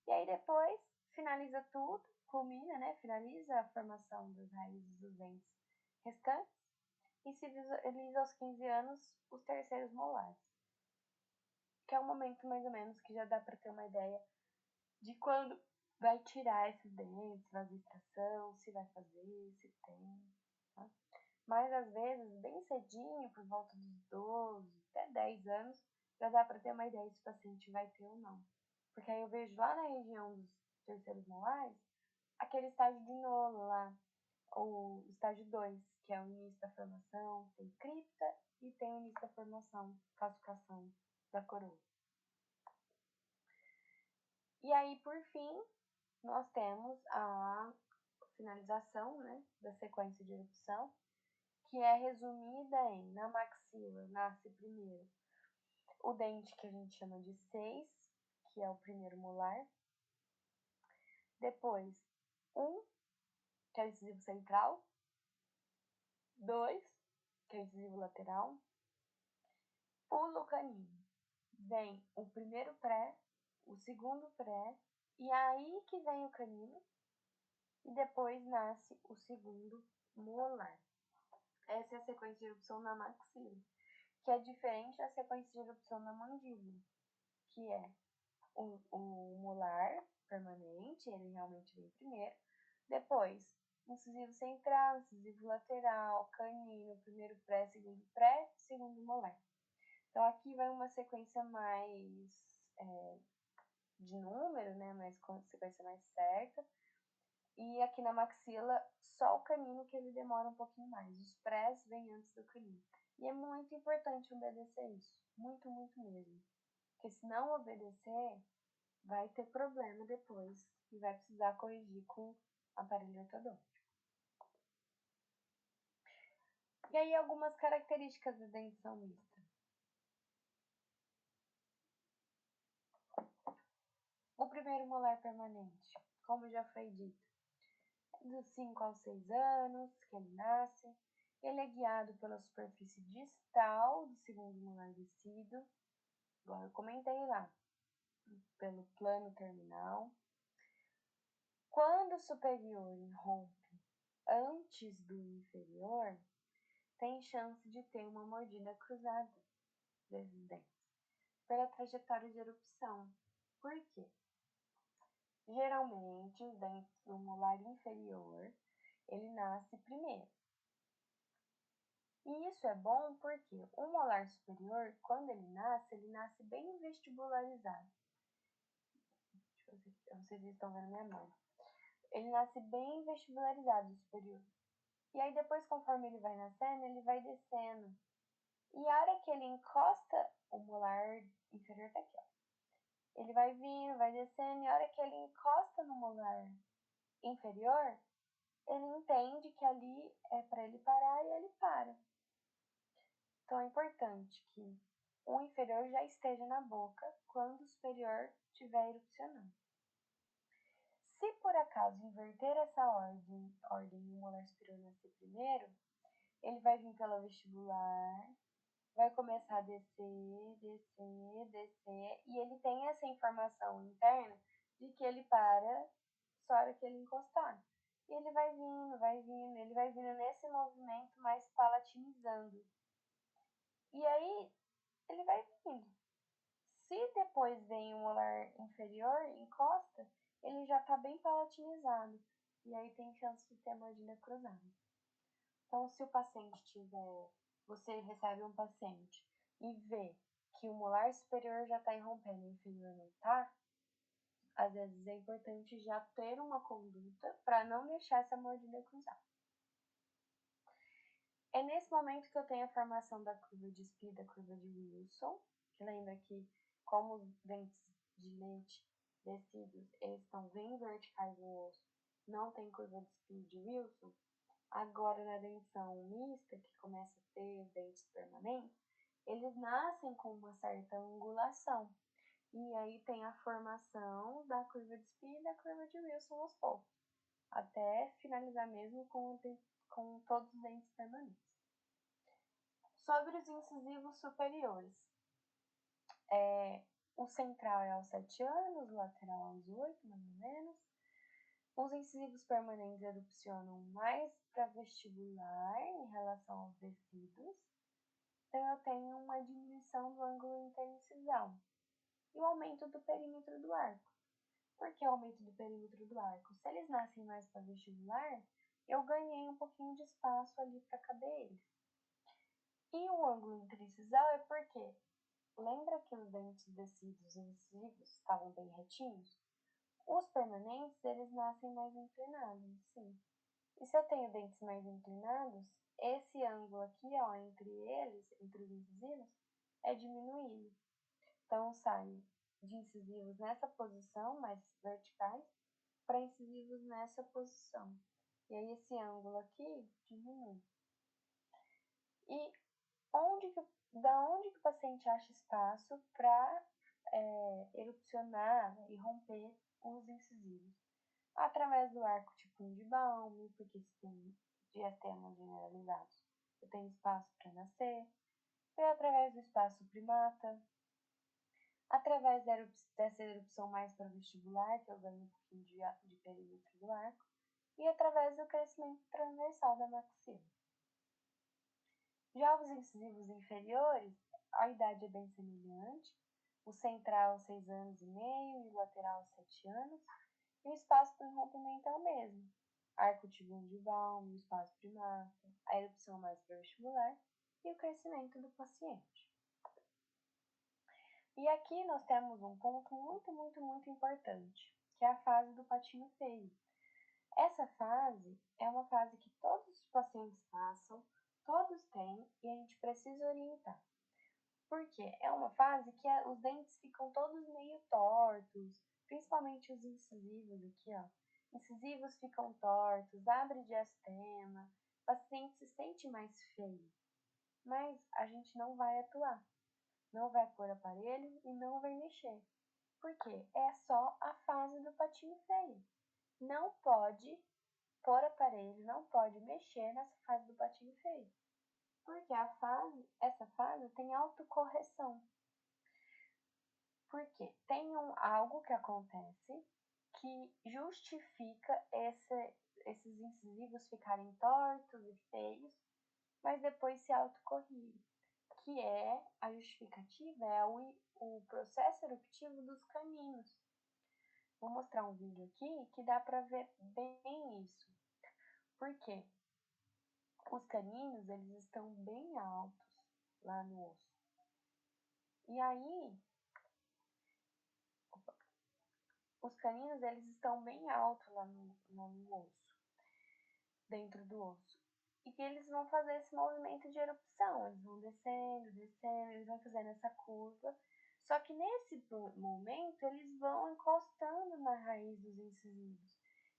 E aí depois finaliza tudo, culmina, né? Finaliza a formação das raízes dos dentes restantes e se visualiza aos 15 anos os terceiros molares, que é o momento mais ou menos que já dá para ter uma ideia de quando vai tirar esses dentes, fazer extração, se vai fazer, se tem, tá? Mas às vezes, bem cedinho, por volta dos 12 até 10 anos, já dá para ter uma ideia se o paciente vai ter ou não. Porque aí eu vejo lá na região dos terceiros molares, aquele estágio de Nolo lá, o estágio 2, que é o início da formação, tem cripta e tem o início da formação, calcificação da coroa. E aí, por fim, nós temos a finalização, né, da sequência de erupção, que é resumida em, na maxila, nasce primeiro o dente que a gente chama de 6, que é o primeiro molar. Depois, 1, que é o incisivo central. 2, que é o incisivo lateral. Pulo canino. Vem o primeiro pré, o segundo pré, e aí que vem o canino. E depois nasce o segundo molar. Essa é a sequência de erupção na maxila, que é diferente da sequência de erupção na mandíbula, que é o molar permanente, ele realmente vem primeiro, depois incisivo central, incisivo lateral, canino, primeiro pré, segundo molar. Então aqui vai uma sequência mais de número, né, mais com sequência mais certa. E aqui na maxila, só o canino que ele demora um pouquinho mais. Os prés vêm antes do canino. E é muito importante obedecer isso. Muito, muito mesmo. Porque se não obedecer, vai ter problema depois. E vai precisar corrigir com aparelho ortodôntico. E aí algumas características da dentição mista. O primeiro molar permanente, como já foi dito, dos 5 aos 6 anos que ele nasce. Ele é guiado pela superfície distal do segundo molar descido, igual eu comentei lá, pelo plano terminal. Quando o superior irrompe antes do inferior, tem chance de ter uma mordida cruzada desses dentes, pela trajetória de erupção. Por quê? Geralmente, os dentes do molar inferior, ele nasce primeiro. E isso é bom porque o molar superior, quando ele nasce bem vestibularizado. Vocês estão vendo minha mão. Ele nasce bem vestibularizado, o superior. E aí depois, conforme ele vai nascendo, ele vai descendo. E a hora que ele encosta, o molar inferior tá aqui, ó. Ele vai vindo, vai descendo, e a hora que ele encosta no molar inferior, ele entende que ali é para ele parar e ele para. Então é importante que o inferior já esteja na boca quando o superior estiver erupcionando. Se por acaso inverter essa ordem e o molar superior nascer primeiro, ele vai vir pela vestibular, vai começar a descer, e ele tem essa informação interna de que ele para só a hora que ele encostar. E ele vai vindo nesse movimento mais palatinizando. E aí, ele vai vindo. Se depois vem o molar inferior, encosta, ele já está bem palatinizado. E aí tem chance de ter mordida cruzada. Então, se o paciente tiver, você recebe um paciente e vê que o molar superior já está irrompendo e o inferior não está, às vezes é importante já ter uma conduta para não deixar essa mordida cruzada. É nesse momento que eu tenho a formação da curva de Spee, da curva de Wilson, que lembra que como os dentes de leite descidos, eles estão bem verticais no osso, não tem curva de Spee de Wilson. Agora na dentição mista, que começa a ter os dentes permanentes, eles nascem com uma certa angulação. E aí tem a formação da curva de Spee e da curva de Wilson aos poucos, até finalizar mesmo com todos os dentes permanentes. Sobre os incisivos superiores, o central é aos 7 anos, o lateral aos 8, mais ou menos. Os incisivos permanentes erupcionam mais para vestibular em relação aos descidos. Então, eu tenho uma diminuição do ângulo interincisal e o aumento do perímetro do arco. Por que o aumento do perímetro do arco? Se eles nascem mais para vestibular, eu ganhei um pouquinho de espaço ali para caber eles. E o ângulo interincisal é porque, lembra que os dentes descidos e incisivos estavam bem retinhos? Os permanentes, eles nascem mais inclinados, sim. E se eu tenho dentes mais inclinados, esse ângulo aqui, ó, entre eles, entre os incisivos, é diminuído. Então, sai de incisivos nessa posição, mais verticais, para incisivos nessa posição. E aí, esse ângulo aqui diminui. E Da onde que o paciente acha espaço para erupcionar e romper os incisivos? Através do arco tipo de Balme, porque se tem diastemas generalizados, eu tenho espaço para nascer, e através do espaço primata, através dessa erupção mais para vestibular, que eu ganho um pouquinho de perímetro do arco, e através do crescimento transversal da maxila. Já os incisivos inferiores, a idade é bem semelhante, o central 6 anos e meio e o lateral 7 anos, e o espaço do rompimento é o mesmo. Arco tibial, o espaço primata, a erupção mais pré-vestibular e o crescimento do paciente. E aqui nós temos um ponto muito importante, que é a fase do patinho feio. Essa fase é uma fase que todos os pacientes passam, todos têm, e a gente precisa orientar. Porque é uma fase que os dentes ficam todos meio tortos, principalmente os incisivos aqui, ó. Incisivos ficam tortos, abre diastema, o paciente se sente mais feio. Mas a gente não vai atuar, não vai pôr aparelho e não vai mexer. Porque é só a fase do patinho feio. Não pode pôr aparelho, não pode mexer nessa fase do patinho feio. Porque essa fase tem autocorreção. Porque tem algo que acontece que justifica esses incisivos ficarem tortos e feios, mas depois se autocorrige, que é a justificativa, é o processo eruptivo dos caninos. Vou mostrar um vídeo aqui que dá para ver bem isso. Porque os caninos, eles estão bem altos lá no osso. E aí, os caninos, eles estão bem altos lá no osso, dentro do osso. E que eles vão fazer esse movimento de erupção, eles vão descendo, eles vão fazendo essa curva. Só que nesse momento, eles vão encostando na raiz dos incisivos.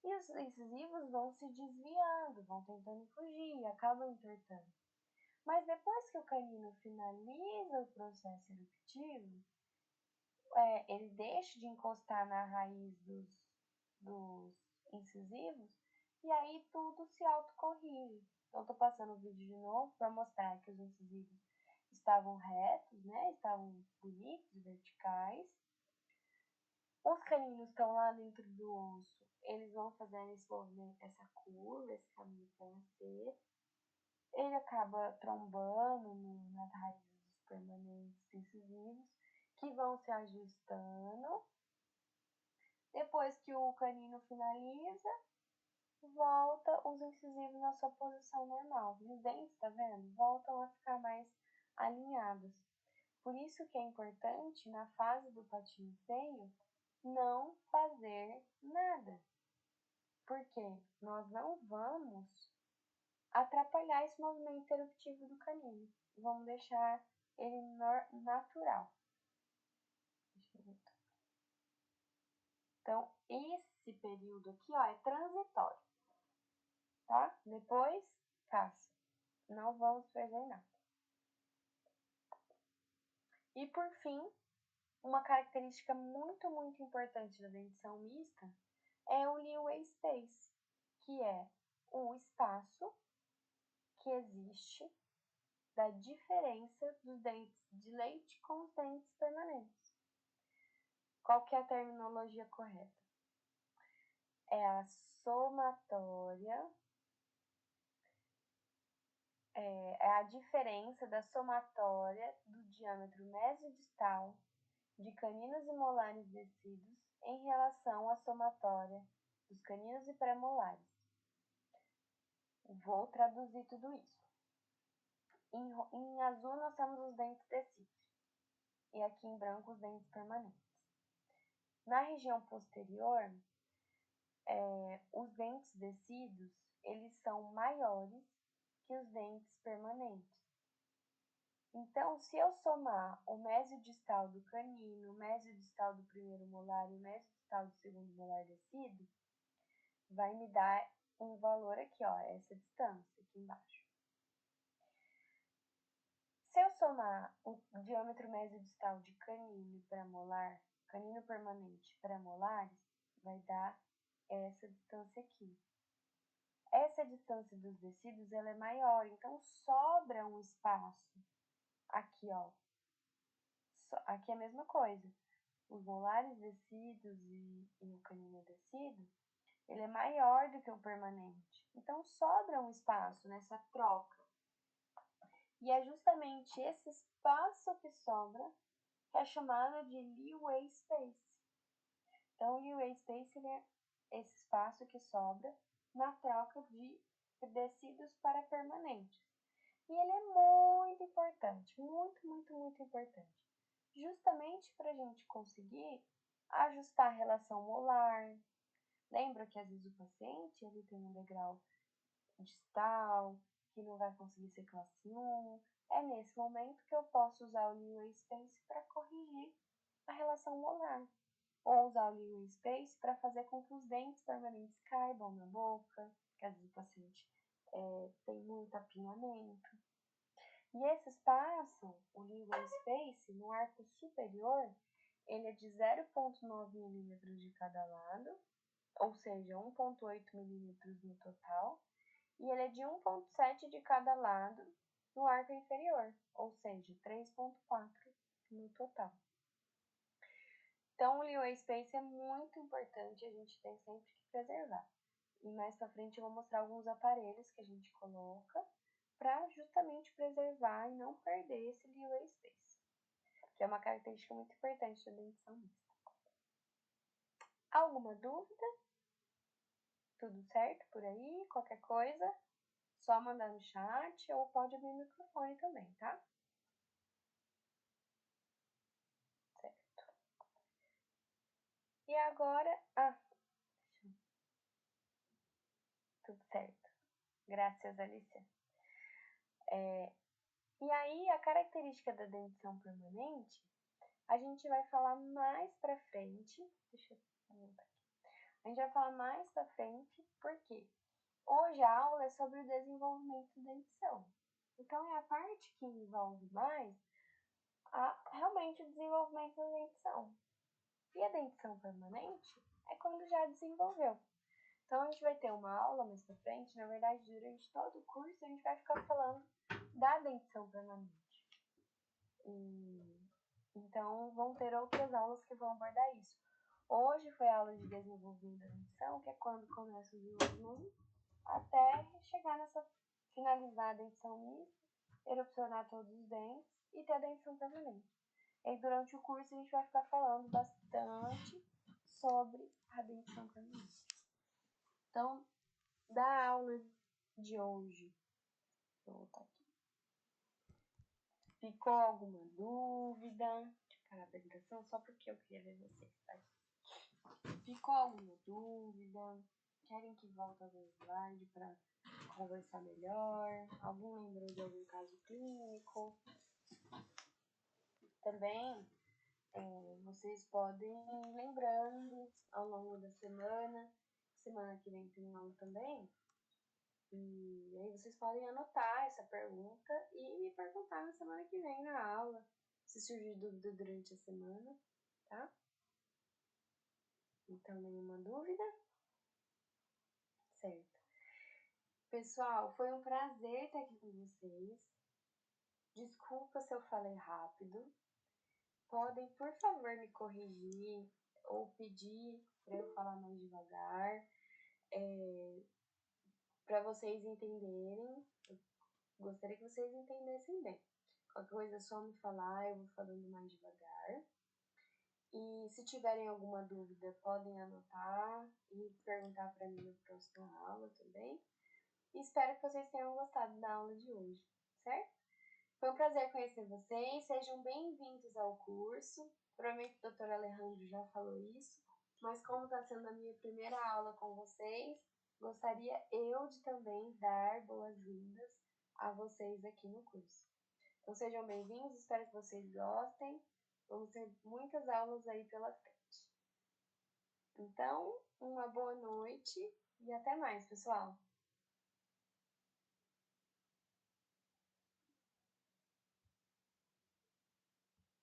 E os incisivos vão se desviando, vão tentando fugir e acabam entortando. Mas depois que o canino finaliza o processo eruptivo, ele deixa de encostar na raiz dos incisivos e aí tudo se autocorrige. Então, estou passando o vídeo de novo para mostrar que os incisivos estavam retos, né? Estavam bonitos, verticais. Os caninos estão lá dentro do osso, eles vão fazendo esse movimento, essa curva, esse caminho para nascer. Ele acaba trombando nas raízes dos permanentes incisivos, que vão se ajustando. Depois que o canino finaliza, volta os incisivos na sua posição normal. E os dentes, tá vendo? Voltam a ficar mais alinhados. Por isso que é importante, na fase do patinho feio, não fazer nada. Porque nós não vamos atrapalhar esse movimento eruptivo do canino. Vamos deixar ele natural. Deixa eu ver. Então, esse período aqui, ó, é transitório, tá? Depois, passa. Não vamos perder nada. E por fim, uma característica muito importante da dentição mista é o leeway space, que é o espaço que existe da diferença dos dentes de leite com os dentes permanentes. Qual que é a terminologia correta? É a somatória, é a diferença da somatória do diâmetro mesiodistal de caninos e molares descidos em relação à somatória dos caninos e pré-molares. Vou traduzir tudo isso. Em azul nós temos os dentes descidos e aqui em branco os dentes permanentes. Na região posterior, os dentes descidos, eles são maiores que os dentes permanentes. Então, se eu somar o mesiodistal do canino, o mesiodistal do primeiro molar e o mesiodistal do segundo molar descido, vai me dar um valor aqui, ó, essa distância aqui embaixo. somar o diâmetro mesodistal de canino e premolar, canino permanente pré-molares, vai dar essa distância aqui. Essa distância dos tecidos ela é maior, então sobra um espaço. Aqui, ó. Aqui é a mesma coisa. Os molares descidos e o canino descido, ele é maior do que o permanente. Então sobra um espaço nessa troca. E é justamente esse espaço que sobra que é chamado de leeway space. Então, o leeway space ele é esse espaço que sobra na troca de tecidos para permanentes. E ele é muito importante, muito importante. Justamente para a gente conseguir ajustar a relação molar. Lembra que às vezes o paciente ele tem um degrau distal, que não vai conseguir ser classe 1. É nesse momento que eu posso usar o leeway space para corrigir a relação molar. Ou usar o leeway space para fazer com que os dentes permanentes caibam na boca, que às vezes o paciente tem muito apinhamento. E esse espaço, o leeway space, no arco superior, ele é de 0,9 milímetros de cada lado, ou seja, 1,8 milímetros no total, e ele é de 1,7 de cada lado no arco inferior, ou seja, 3,4 no total. Então, o leeway space é muito importante, a gente tem sempre que preservar. E mais pra frente eu vou mostrar alguns aparelhos que a gente coloca para justamente preservar e não perder esse leeway space, que é uma característica muito importante da dentição mista. Alguma dúvida? Tudo certo por aí? Qualquer coisa? Só mandar no chat ou pode abrir o microfone também, tá? Certo. E agora... tudo certo. Graças, Alicia. E aí, a característica da dentição permanente, a gente vai falar mais pra frente. Deixa eu voltar aqui. A gente vai falar mais pra frente, porque hoje a aula é sobre o desenvolvimento da dentição. Então, é a parte que envolve mais realmente o desenvolvimento da dentição. E a dentição permanente é quando já desenvolveu. Então, a gente vai ter uma aula mais pra frente. Na verdade, durante todo o curso, a gente vai ficar falando da dentição permanente. Então, vão ter outras aulas que vão abordar isso. Hoje foi a aula de desenvolvimento da dentição, que é quando começa o desenvolvimento, até chegar nessa finalizar a dentição mista, erupcionar todos os dentes e ter a dentição permanente. E durante o curso a gente vai ficar falando bastante sobre a dentição permanente. Então, da aula de hoje, vou voltar aqui. Ficou alguma dúvida? A apresentação só porque eu queria ver vocês, tá? Ficou alguma dúvida? Querem que volte algum slide para conversar melhor? Algum lembrou de algum caso clínico? Também vocês podem ir lembrando ao longo da semana. Semana que vem tem aula também. E aí vocês podem anotar essa pergunta e me perguntar na semana que vem na aula, se surgir dúvida durante a semana, tá? Então, nenhuma dúvida? Certo. Pessoal, foi um prazer estar aqui com vocês. Desculpa se eu falei rápido. Podem, por favor, me corrigir ou pedir para eu falar mais devagar, para vocês entenderem. Eu gostaria que vocês entendessem bem. Qualquer coisa é só me falar, eu vou falando mais devagar. E se tiverem alguma dúvida, podem anotar e perguntar para mim na próxima aula também. E espero que vocês tenham gostado da aula de hoje, certo? Foi um prazer conhecer vocês, sejam bem-vindos ao curso. Provavelmente o Dr. Alejandro já falou isso, mas como está sendo a minha primeira aula com vocês, gostaria eu de também dar boas-vindas a vocês aqui no curso. Então sejam bem-vindos, espero que vocês gostem. Vamos ter muitas aulas aí pela frente. Então, uma boa noite e até mais, pessoal!